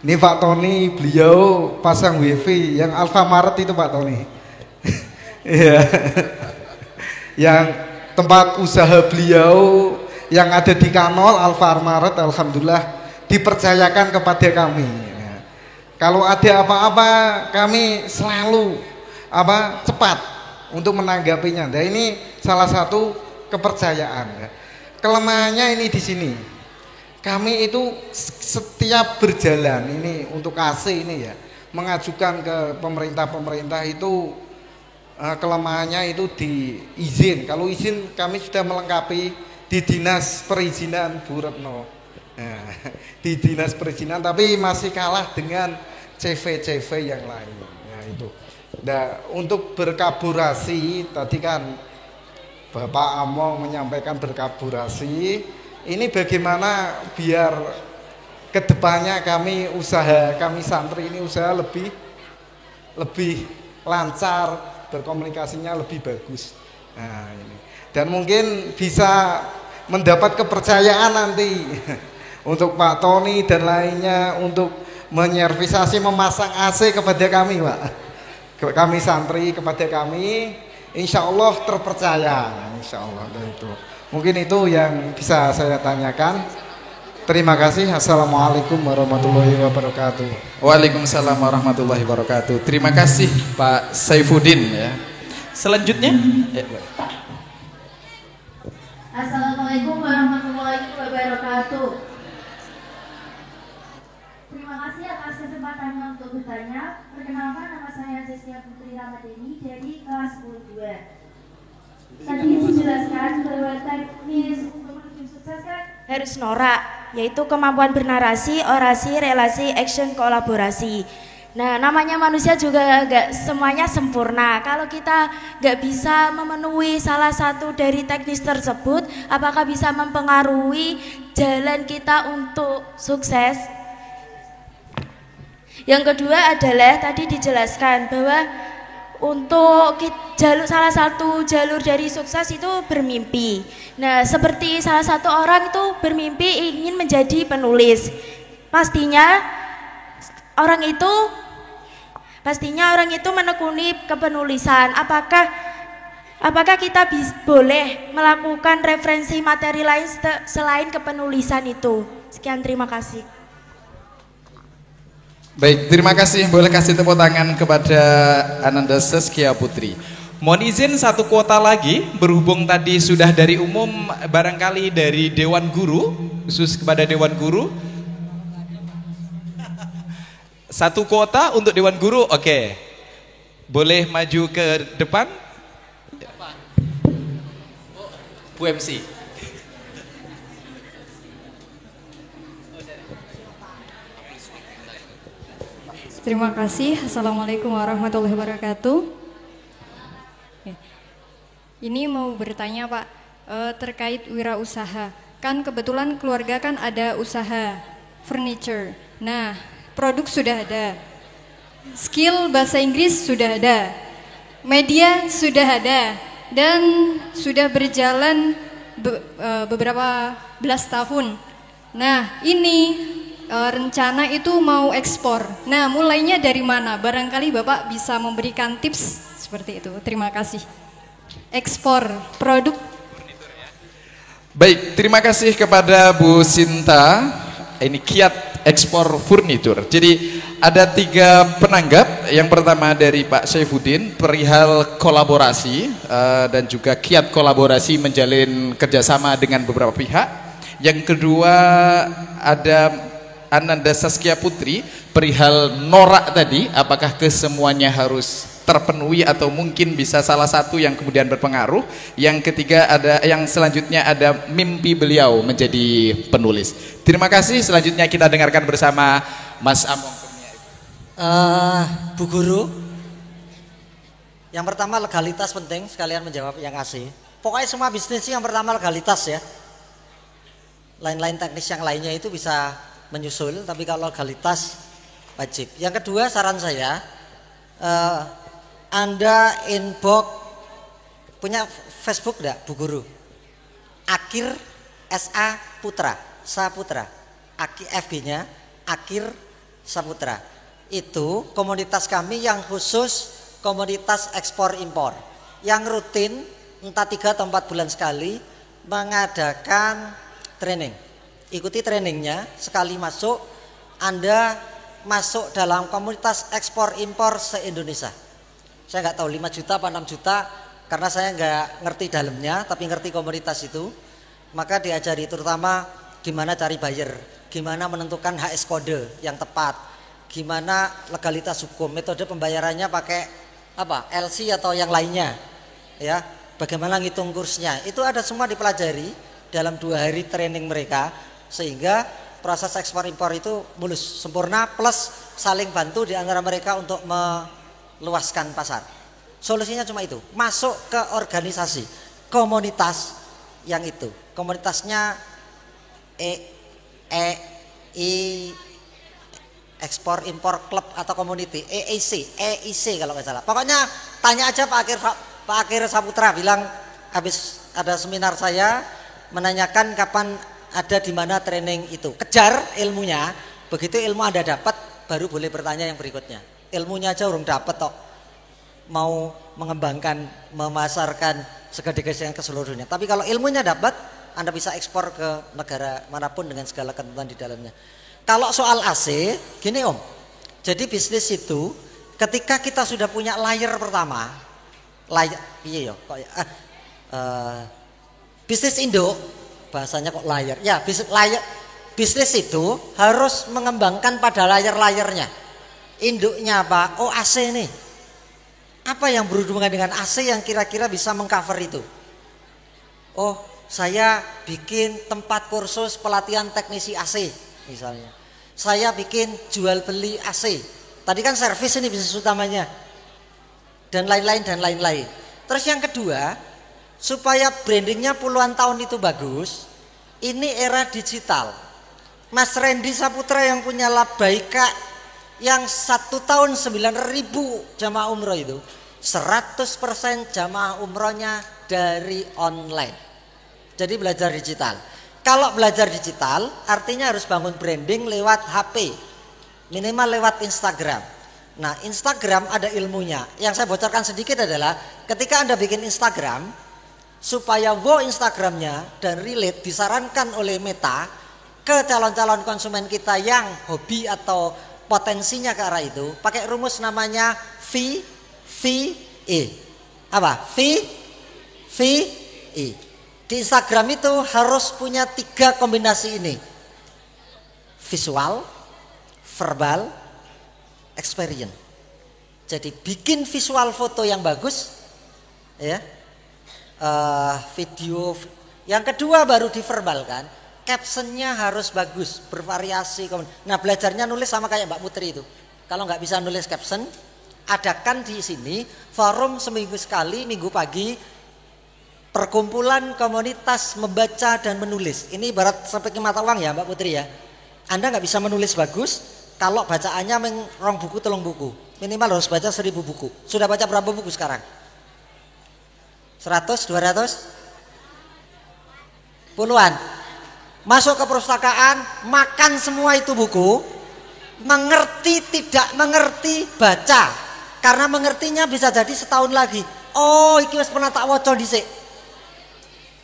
Ini Pak Tony, beliau pasang WiFi yang Alfamaret itu Pak Tony. Iya. Yang tempat usaha beliau yang ada di Kanol Alfamaret, alhamdulillah dipercayakan kepada kami. Kalau ada apa-apa kami selalu cepat untuk menanggapinya. Nah, ini salah satu kepercayaan. Kelemahannya ini di sini. Kami itu setiap berjalan ini untuk AC ini ya, mengajukan ke pemerintah itu kelemahannya itu di izin. Kalau izin kami sudah melengkapi di dinas perizinan Bu Retno. Nah, di dinas perizinan tapi masih kalah dengan CV yang lain. Nah, itu. Nah, untuk berkolaborasi tadi kan Bapak Among menyampaikan berkolaborasi. Ini bagaimana biar kedepannya kami santri ini usaha lebih lancar, berkomunikasinya lebih bagus. Nah, ini. Dan mungkin bisa mendapat kepercayaan nanti untuk Pak Tony dan lainnya untuk menyervisasi memasang AC kepada kami Pak. Kami santri kepada kami, insya Allah terpercaya, insya Allah. Itu mungkin itu yang bisa saya tanyakan. Terima kasih. Assalamualaikum warahmatullahi wabarakatuh. Waalaikumsalam warahmatullahi wabarakatuh. Terima kasih Pak Saifuddin ya. Selanjutnya Assalamualaikum warahmatullahi kesempatan untuk bertanya. Perkenalkan, nama saya Zestia Putri Ramadeni dari kelas 10-2. Tadi dijelaskan bahwa teknis untuk menuju sukses kan harus norak, yaitu kemampuan bernarasi, orasi, relasi, action, kolaborasi. Nah, namanya manusia juga gak semuanya sempurna. Kalau kita gak bisa memenuhi salah satu dari teknis tersebut, apakah bisa mempengaruhi jalan kita untuk sukses? Yang kedua adalah tadi dijelaskan bahwa untuk salah satu jalur dari sukses itu bermimpi. Nah, seperti salah satu orang itu bermimpi ingin menjadi penulis. Pastinya orang itu menekuni kepenulisan. Apakah kita boleh melakukan referensi materi lain selain kepenulisan itu? Sekian, terima kasih. Baik, terima kasih. Boleh kasih tepuk tangan kepada Ananda Saskia Putri. Mohon izin satu kuota lagi, berhubung tadi sudah dari umum, barangkali dari Dewan Guru, khusus kepada Dewan Guru. Satu kuota untuk Dewan Guru, oke. Boleh maju ke depan? Bu MC. Terima kasih. Assalamualaikum warahmatullahi wabarakatuh. Ini mau bertanya Pak, terkait wirausaha. Kan kebetulan keluarga kan ada usaha furniture. Nah, produk sudah ada, skill bahasa Inggris sudah ada, media sudah ada, dan sudah berjalan beberapa belas tahun. Nah, ini rencana itu mau ekspor. Nah, mulainya dari mana? Barangkali Bapak bisa memberikan tips seperti itu. Terima kasih. Ekspor produk. Baik, terima kasih kepada Bu Sinta. Ini kiat ekspor furnitur. Jadi ada 3 penanggap. Yang pertama dari Pak Saifuddin, perihal kolaborasi dan juga kiat kolaborasi menjalin kerjasama dengan beberapa pihak. Yang kedua ada Ananda Saskia Putri, perihal norak tadi, apakah kesemuanya harus terpenuhi atau mungkin bisa salah satu yang kemudian berpengaruh. Yang ketiga yang selanjutnya ada mimpi beliau menjadi penulis. Terima kasih. Selanjutnya kita dengarkan bersama Mas Among. Bu Guru, yang pertama legalitas penting, sekalian menjawab yang AC. Pokoknya semua bisnis yang pertama legalitas ya. Lain-lain teknis yang lainnya itu bisa menyusul, tapi kalau legalitas wajib. Yang kedua, saran saya, Anda inbox, punya Facebook enggak Bu Guru? Akir SA Putra, Saputra, FB-nya Akir Saputra. Itu komunitas kami yang khusus komunitas ekspor impor, yang rutin entah 3 atau 4 bulan sekali mengadakan training. Ikuti trainingnya, sekali masuk Anda masuk dalam komunitas ekspor impor se-Indonesia. Saya nggak tahu 5 juta apa 6 juta, karena saya nggak ngerti dalamnya, tapi ngerti komunitas itu. Maka diajari terutama gimana cari buyer, gimana menentukan HS kode yang tepat, gimana legalitas hukum, metode pembayarannya pakai apa, LC atau yang lainnya, ya, bagaimana ngitung kursnya. Itu ada semua dipelajari dalam 2 hari training mereka, sehingga proses ekspor impor itu mulus, sempurna, plus saling bantu di antara mereka untuk meluaskan pasar. Solusinya cuma itu, masuk ke organisasi, komunitas yang itu. Komunitasnya Ekspor Impor Club atau Community, EIC kalau nggak salah. Pokoknya tanya aja Pak Akir Saputra, bilang habis ada seminar saya menanyakan kapan ada di mana training itu. Kejar ilmunya, begitu ilmu Anda dapat baru boleh bertanya yang berikutnya. Ilmunya aja urung dapat tok, mau mengembangkan, memasarkan segede-gede ke seluruh dunia. Tapi kalau ilmunya dapat, Anda bisa ekspor ke negara manapun dengan segala ketentuan di dalamnya. Kalau soal AC, gini Om, jadi bisnis itu ketika kita sudah punya layer pertama, bisnis induk, bahasanya kok layer, ya bisnis itu harus mengembangkan pada layer-layernya. Induknya apa? Oh AC nih. Apa yang berhubungan dengan AC yang kira-kira bisa mengcover itu? Oh, saya bikin tempat kursus pelatihan teknisi AC misalnya. Saya bikin jual beli AC. Tadi kan servis ini bisnis utamanya. Dan lain-lain dan lain-lain. Terus yang kedua, supaya brandingnya puluhan tahun itu bagus, ini era digital. Mas Randy Saputra yang punya Labbaika yang 1 tahun 9.000 jamaah umroh itu 100% jamaah umrohnya dari online. Jadi belajar digital. Kalau belajar digital artinya harus bangun branding lewat HP, minimal lewat Instagram. Nah, Instagram ada ilmunya. Yang saya bocorkan sedikit adalah ketika Anda bikin Instagram, supaya wow Instagramnya dan relate, disarankan oleh Meta ke calon-calon konsumen kita yang hobi atau potensinya ke arah itu, pakai rumus namanya VE. Apa? VE. Di Instagram itu harus punya 3 kombinasi ini. Visual, verbal, experience. Jadi bikin visual foto yang bagus, ya, video. Yang kedua baru diverbalkan, captionnya harus bagus, bervariasi. Nah belajarnya nulis sama kayak Mbak Putri itu. Kalau nggak bisa nulis caption, adakan di sini forum seminggu sekali, minggu pagi, perkumpulan komunitas membaca dan menulis. Ini ibarat seperti mata uang ya Mbak Putri ya. Anda nggak bisa menulis bagus kalau bacaannya rong buku, telung buku. Minimal harus baca 1000 buku. Sudah baca berapa buku sekarang? 100, 200? Puluhan. Masuk ke perpustakaan, makan semua itu buku, mengerti tidak mengerti baca. Karena mengertinya bisa jadi setahun lagi. Oh, iki wis pernah tak waca dhisik.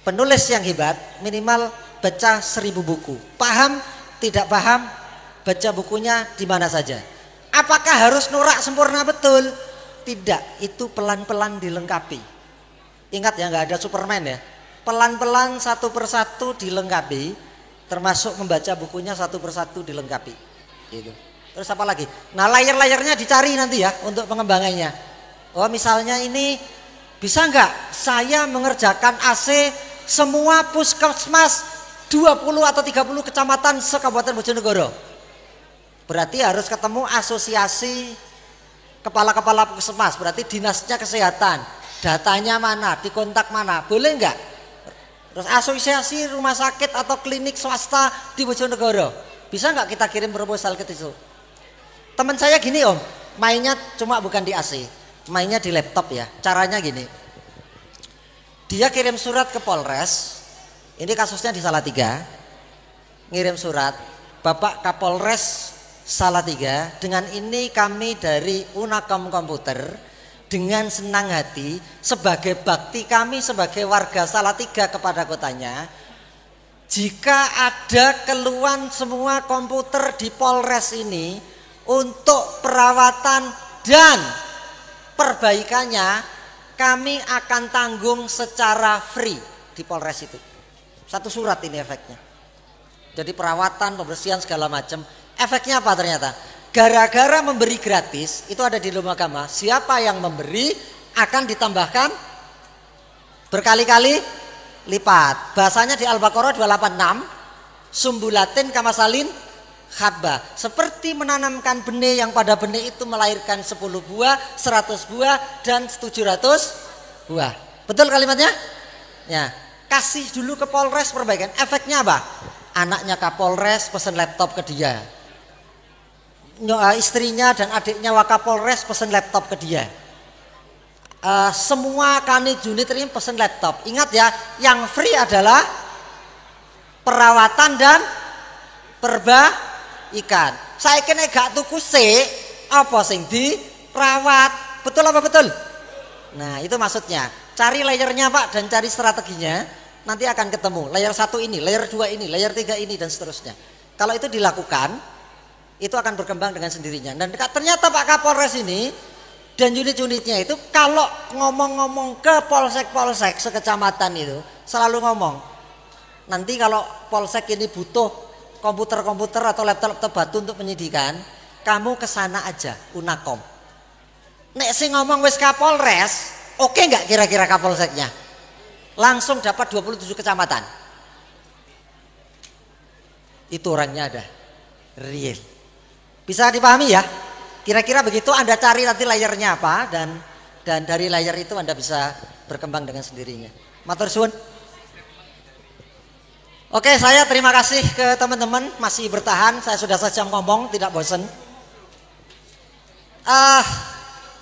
Penulis yang hebat minimal baca 1000 buku. Paham, tidak paham, baca bukunya di mana saja. Apakah harus norak sempurna betul? Tidak, itu pelan-pelan dilengkapi. Ingat ya, nggak ada Superman ya. Pelan-pelan satu persatu dilengkapi, termasuk membaca bukunya satu persatu dilengkapi. Gitu. Terus apa lagi? Nah layar-layarnya dicari nanti ya untuk pengembangannya. Oh misalnya ini bisa nggak saya mengerjakan AC semua puskesmas 20 atau 30 kecamatan se-Kabupaten Bojonegoro. Berarti harus ketemu asosiasi kepala-kepala puskesmas, berarti dinasnya kesehatan. Datanya mana, dikontak mana, boleh nggak? Terus asosiasi rumah sakit atau klinik swasta di Bojonegoro, bisa nggak kita kirim proposal ke situ? Teman saya gini om, mainnya cuma bukan di AC, mainnya di laptop ya. Caranya gini, dia kirim surat ke Polres, ini kasusnya di Salatiga, ngirim surat, Bapak Kapolres Salatiga, dengan ini kami dari Unakom Komputer dengan senang hati sebagai bakti kami sebagai warga Salatiga kepada kotanya, jika ada keluhan semua komputer di Polres ini untuk perawatan dan perbaikannya kami akan tanggung secara free di Polres itu. Satu surat ini efeknya. Jadi perawatan, pembersihan segala macam. Efeknya apa ternyata? Gara-gara memberi gratis, itu ada di dalam agama, siapa yang memberi akan ditambahkan berkali-kali lipat. Bahasanya di Al-Baqarah 286, sumbulatin kamasalin khabba. Seperti menanamkan benih yang pada benih itu melahirkan 10 buah, 100 buah, dan 700 buah. Betul kalimatnya? Ya. Kasih dulu ke Polres perbaikan. Efeknya apa? Anaknya Kapolres pesen laptop ke dia. Istrinya dan adiknya Wakapolres pesen laptop ke dia. Semua kanit unit ini pesen laptop. Ingat ya, yang free adalah perawatan dan perbaikan. Saya kena gak tuku apa sing dirawat. Betul apa betul? Nah itu maksudnya. Cari layernya Pak dan cari strateginya. Nanti akan ketemu. Layer 1 ini, layer 2 ini, layer 3 ini dan seterusnya. Kalau itu dilakukan, itu akan berkembang dengan sendirinya. Dan ternyata Pak Kapolres ini dan unit-unitnya itu kalau ngomong-ngomong ke polsek-polsek sekecamatan itu selalu ngomong, nanti kalau polsek ini butuh komputer-komputer atau laptop-laptop batu untuk penyidikan, kamu kesana aja Unakom. Nek sing ngomong wis Kapolres, oke nggak kira-kira Kapolseknya? Langsung dapat 27 kecamatan. Itu orangnya ada real. Bisa dipahami ya? Kira-kira begitu. Anda cari nanti layernya apa, dan dari layer itu Anda bisa berkembang dengan sendirinya. Matur suwun. Oke, saya terima kasih ke teman-teman masih bertahan. Saya sudah sejam ngomong, tidak bosan.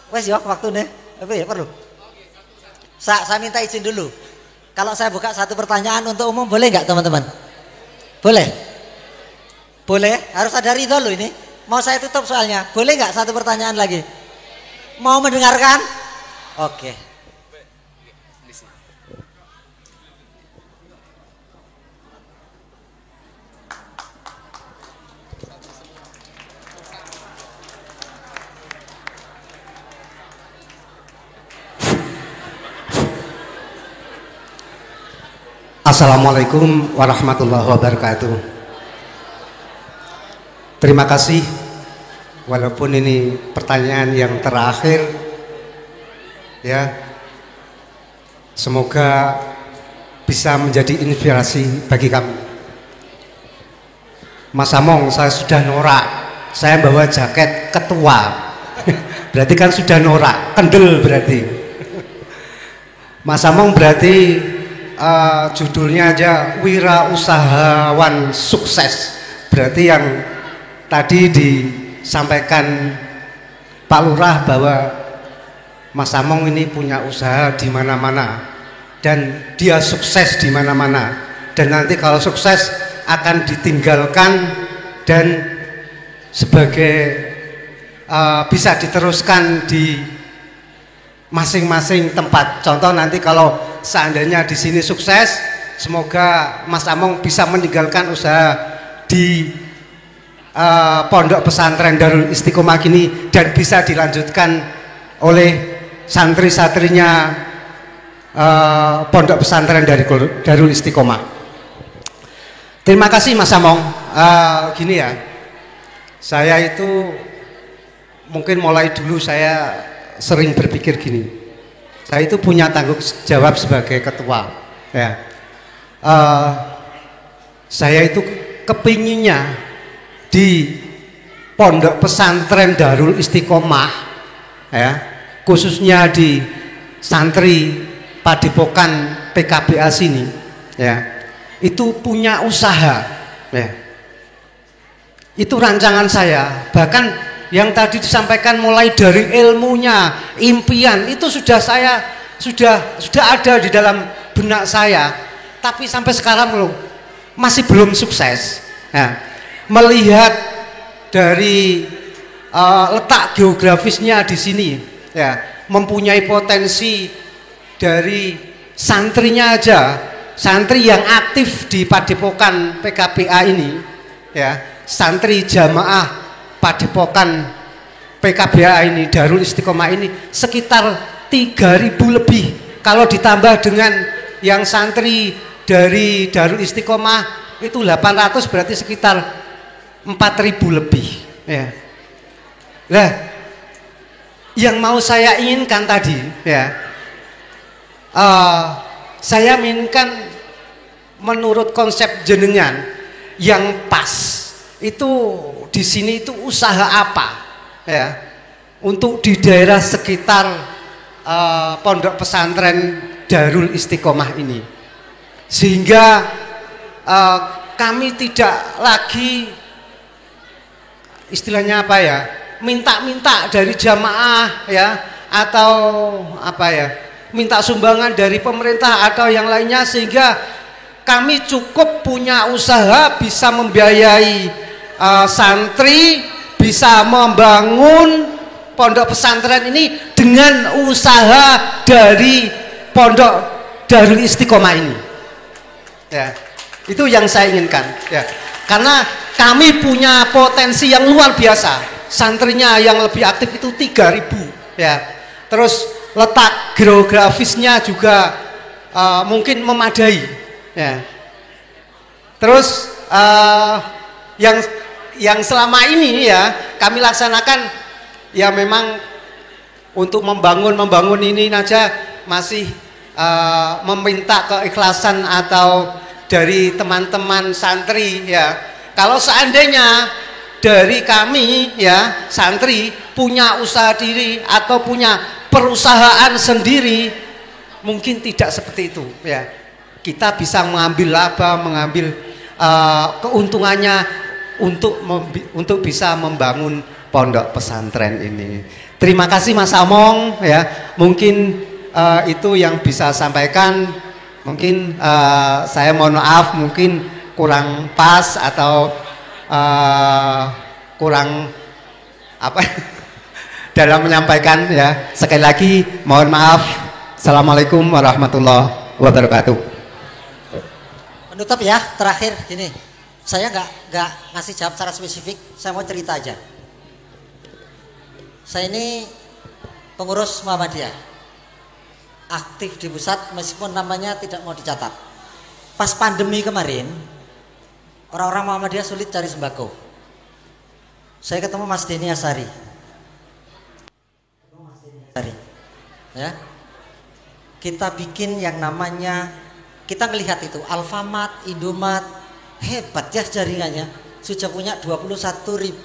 Wes ya waktunya. Apa ya perlu? Saya minta izin dulu. Kalau saya buka satu pertanyaan untuk umum boleh nggak teman-teman? Boleh? Boleh? Harus ada ridho loh ini. Mau saya tutup soalnya. Boleh nggak satu pertanyaan lagi? Mau mendengarkan? Oke. Assalamualaikum warahmatullahi wabarakatuh. Terima kasih, walaupun ini pertanyaan yang terakhir ya, semoga bisa menjadi inspirasi bagi kami. Mas Among, saya sudah norak, saya bawa jaket ketua berarti kan sudah norak, kendel berarti. Mas Among berarti judulnya aja wirausahawan sukses. Berarti yang tadi disampaikan Pak Lurah bahwa Mas Among ini punya usaha di mana-mana dan dia sukses di mana-mana, dan nanti kalau sukses akan ditinggalkan dan sebagai bisa diteruskan di masing-masing tempat. Contoh nanti kalau seandainya di sini sukses, semoga Mas Among bisa meninggalkan usaha di Pondok Pesantren Darul Istiqomah ini dan bisa dilanjutkan oleh santri-santrinya Pondok Pesantren Darul Istiqomah. Terima kasih Mas Among. Gini ya, saya itu mungkin mulai dulu saya sering berpikir gini, saya itu punya tanggung jawab sebagai ketua ya. Saya itu kepinginnya di Pondok Pesantren Darul Istiqomah ya, khususnya di santri Padepokan PKBA sini ya, itu punya usaha ya. Itu rancangan saya. Bahkan yang tadi disampaikan mulai dari ilmunya, impian itu sudah ada di dalam benak saya, tapi sampai sekarang masih belum sukses. Nah, melihat dari letak geografisnya di sini, ya, mempunyai potensi dari santrinya aja, santri yang aktif di Padepokan PKBA ini, ya, santri jamaah Padepokan PKBA ini, Darul Istiqomah ini sekitar 3.000 lebih. Kalau ditambah dengan yang santri dari Darul Istiqomah itu 800, berarti sekitar 4.000 lebih ya. Nah, yang mau saya inginkan tadi ya, saya inginkan menurut konsep jenengan yang pas itu di sini itu usaha apa ya untuk di daerah sekitar Pondok Pesantren Darul Istiqomah ini, sehingga kami tidak lagi istilahnya apa ya, minta-minta dari jamaah ya, atau apa ya, minta sumbangan dari pemerintah atau yang lainnya, sehingga kami cukup punya usaha bisa membiayai santri, bisa membangun pondok pesantren ini dengan usaha dari Pondok Darul Istiqomah ini ya. Itu yang saya inginkan ya, karena kami punya potensi yang luar biasa. Santrinya yang lebih aktif itu 3.000 ya. Terus letak geografisnya juga mungkin memadai ya. Terus yang yang selama ini ya kami laksanakan ya memang untuk membangun ini aja masih meminta keikhlasan atau dari teman-teman santri ya. Kalau seandainya dari kami ya santri punya usaha diri atau punya perusahaan sendiri mungkin tidak seperti itu ya. Kita bisa mengambil laba, mengambil keuntungannya untuk bisa membangun pondok pesantren ini. Terima kasih Mas Among ya. Mungkin itu yang bisa sampaikan. Mungkin saya mohon maaf mungkin kurang pas atau kurang apa dalam menyampaikan ya. Sekali lagi mohon maaf. Assalamualaikum warahmatullahi wabarakatuh. Penutup ya, terakhir gini. Saya nggak ngasih jawab secara spesifik, saya mau cerita aja. Saya ini pengurus Muhammadiyah, aktif di pusat meskipun namanya tidak mau dicatat. Pas pandemi kemarin, orang-orang Muhammadiyah sulit cari sembako. Saya ketemu Mas Denny Asari. Ya. Kita bikin yang namanya, kita melihat itu Alfamart, Indomaret, hebat ya jaringannya. Sudah punya 21.000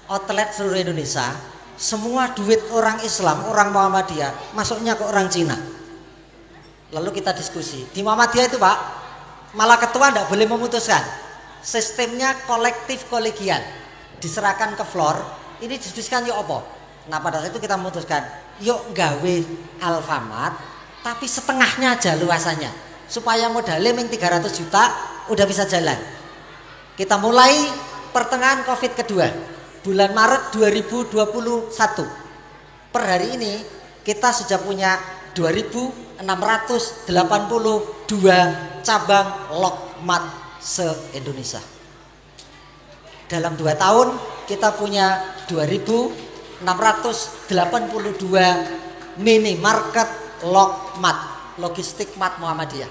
outlet seluruh Indonesia. Semua duit orang Islam, orang Muhammadiyah masuknya ke orang Cina. Lalu kita diskusi di Muhammadiyah itu Pak, malah ketua tidak boleh memutuskan. Sistemnya kolektif kolegial, diserahkan ke floor. Ini diskusikan yuk apa. Nah pada saat itu kita memutuskan yuk gawe Alfamart tapi setengahnya aja luasannya supaya modalnya yang 300 juta udah bisa jalan. Kita mulai pertengahan Covid kedua bulan Maret 2021. Per hari ini kita sudah punya 2.682 cabang Lokmat se-Indonesia. Dalam 2 tahun kita punya 2.682 minimarket Lokmat, logistik mat Muhammadiyah.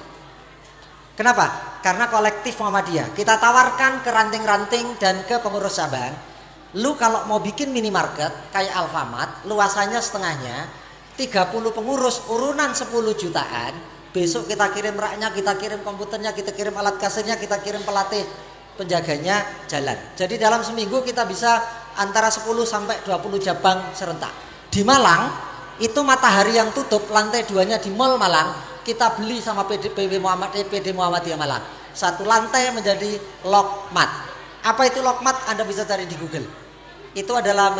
Kenapa? Karena kolektif Muhammadiyah. Kita tawarkan ke ranting-ranting dan ke pengurus cabang. Lu kalau mau bikin minimarket kayak Alfamart, luasannya setengahnya, 30 pengurus, urunan 10 jutaan. Besok kita kirim raknya, kita kirim komputernya, kita kirim alat kasirnya, kita kirim pelatih penjaganya, jalan. Jadi dalam seminggu kita bisa antara 10 sampai 20 cabang serentak. Di Malang itu Matahari yang tutup, lantai 2-nya di Mall Malang, kita beli sama PD Muhammadiyah Malang. Satu lantai menjadi Lokmat. Apa itu Lokmat? Anda bisa cari di Google. Itu adalah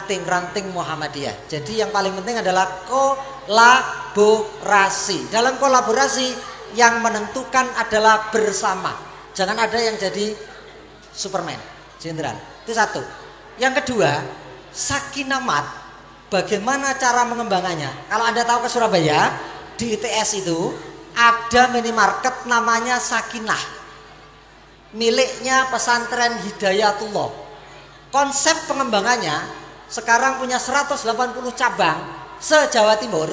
ranting-ranting Muhammadiyah. Jadi yang paling penting adalah kolaborasi. Dalam kolaborasi yang menentukan adalah bersama. Jangan ada yang jadi Superman, jenderal. Itu satu. Yang kedua, Sakinamat. Bagaimana cara mengembangannya? Kalau Anda tahu ke Surabaya, di ITS itu ada minimarket namanya Sakinah, miliknya pesantren Hidayatullah. Konsep pengembangannya sekarang punya 180 cabang se-Jawa Timur.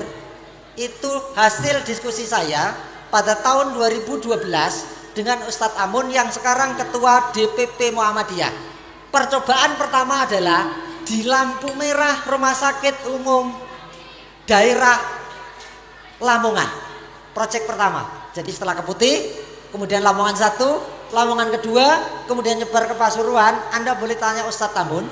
Itu hasil diskusi saya pada tahun 2012 dengan Ustadz Amun yang sekarang ketua DPP Muhammadiyah. Percobaan pertama adalah di lampu merah Rumah Sakit Umum Daerah Lamongan, proyek pertama. Jadi setelah ke Putih, kemudian Lamongan 1, Lamongan kedua, kemudian nyebar ke Pasuruan. Anda boleh tanya Ustadz Tambun,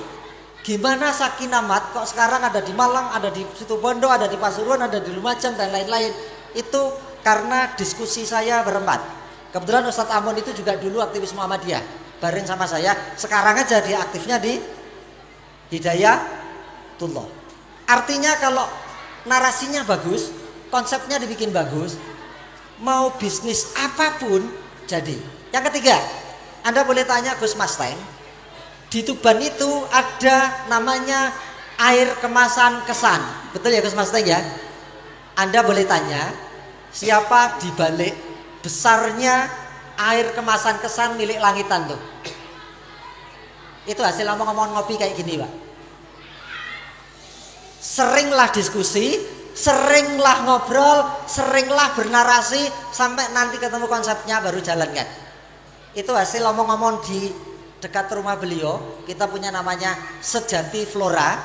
gimana Sakinamat kok sekarang ada di Malang, ada di Situbondo, ada di Pasuruan, ada di Lumajang dan lain-lain. Itu karena diskusi saya berempat. Kebetulan Ustadz Amun itu juga dulu aktivis Muhammadiyah, bareng sama saya. Sekarang aja dia aktifnya di Hidayatullah. Artinya kalau narasinya bagus, konsepnya dibikin bagus, mau bisnis apapun jadi. Yang ketiga, Anda boleh tanya Gus Masteng, di Tuban itu ada namanya air kemasan kesan. Betul ya Gus Masteng ya? Anda boleh tanya siapa di balik besarnya air kemasan kesan milik Langitan tuh. Itu hasil ngomong-ngomong ngopi kayak gini Pak. Seringlah diskusi, seringlah ngobrol, seringlah bernarasi, sampai nanti ketemu konsepnya baru jalankan. Itu hasil omong-omong di dekat rumah beliau. Kita punya namanya Sejati Flora,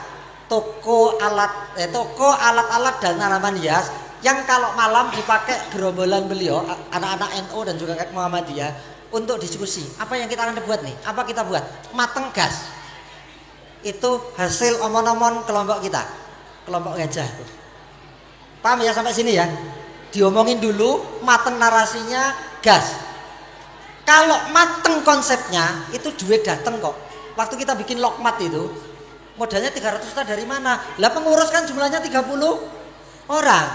toko alat-alat dan tanaman hias yang kalau malam dipakai gerombolan beliau, anak-anak NU dan juga Muhammadiyah untuk diskusi. Apa yang kita akan buat nih? Apa kita buat? Mateng gas. Itu hasil omong-omong kelompok kita, kelompok gajah itu. Paham ya sampai sini ya? Diomongin dulu, mateng narasinya, gas. Kalau mateng konsepnya, itu duit dateng kok. Waktu kita bikin Lokmat itu, modalnya 300 juta dari mana? Lah pengurus kan jumlahnya 30 orang.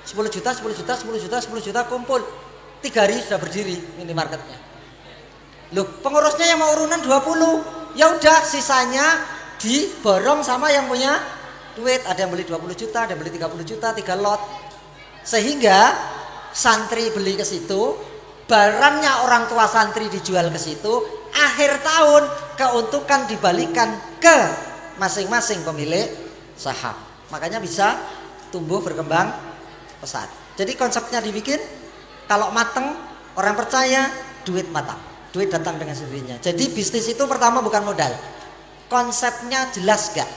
10 juta, 10 juta, 10 juta, 10 juta kumpul. 3 hari sudah berdiri minimarketnya. Loh, pengurusnya yang mau urunan 20. Ya udah, sisanya diborong sama yang punya duit. Ada yang beli 20 juta, ada yang beli 30 juta, 3 lot. Sehingga santri beli ke situ, barangnya orang tua santri dijual ke situ, akhir tahun keuntungan dibalikan ke masing-masing pemilik saham. Makanya bisa tumbuh berkembang pesat. Jadi konsepnya dibikin, kalau mateng, orang percaya, duit matang. Duit datang dengan sendirinya. Jadi bisnis itu pertama bukan modal. Konsepnya jelas gak?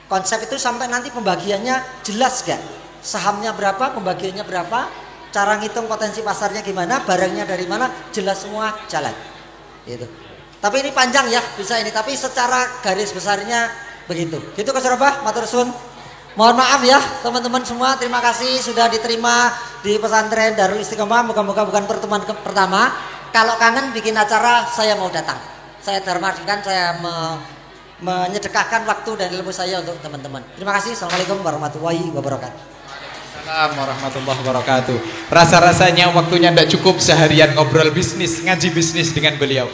Konsep itu sampai nanti pembagiannya jelas gak? Sahamnya berapa, pembagiannya berapa, cara ngitung potensi pasarnya gimana, barangnya dari mana, jelas semua jalan. Gitu. Tapi ini panjang ya, bisa ini. Tapi secara garis besarnya begitu. Gitu Coach Robah, matur suwun. Mohon maaf ya teman-teman semua, terima kasih sudah diterima di pesantren Darul Istiqomah. Moga-moga bukan pertemuan pertama. Kalau kangen bikin acara, saya mau datang. Saya darmasikan, saya menyedekahkan waktu dan ilmu saya untuk teman-teman. Terima kasih. Assalamualaikum warahmatullahi wabarakatuh. Waalaikumsalam warahmatullahi wabarakatuh. Rasa-rasanya waktunya tidak cukup seharian ngobrol bisnis, ngaji bisnis dengan beliau.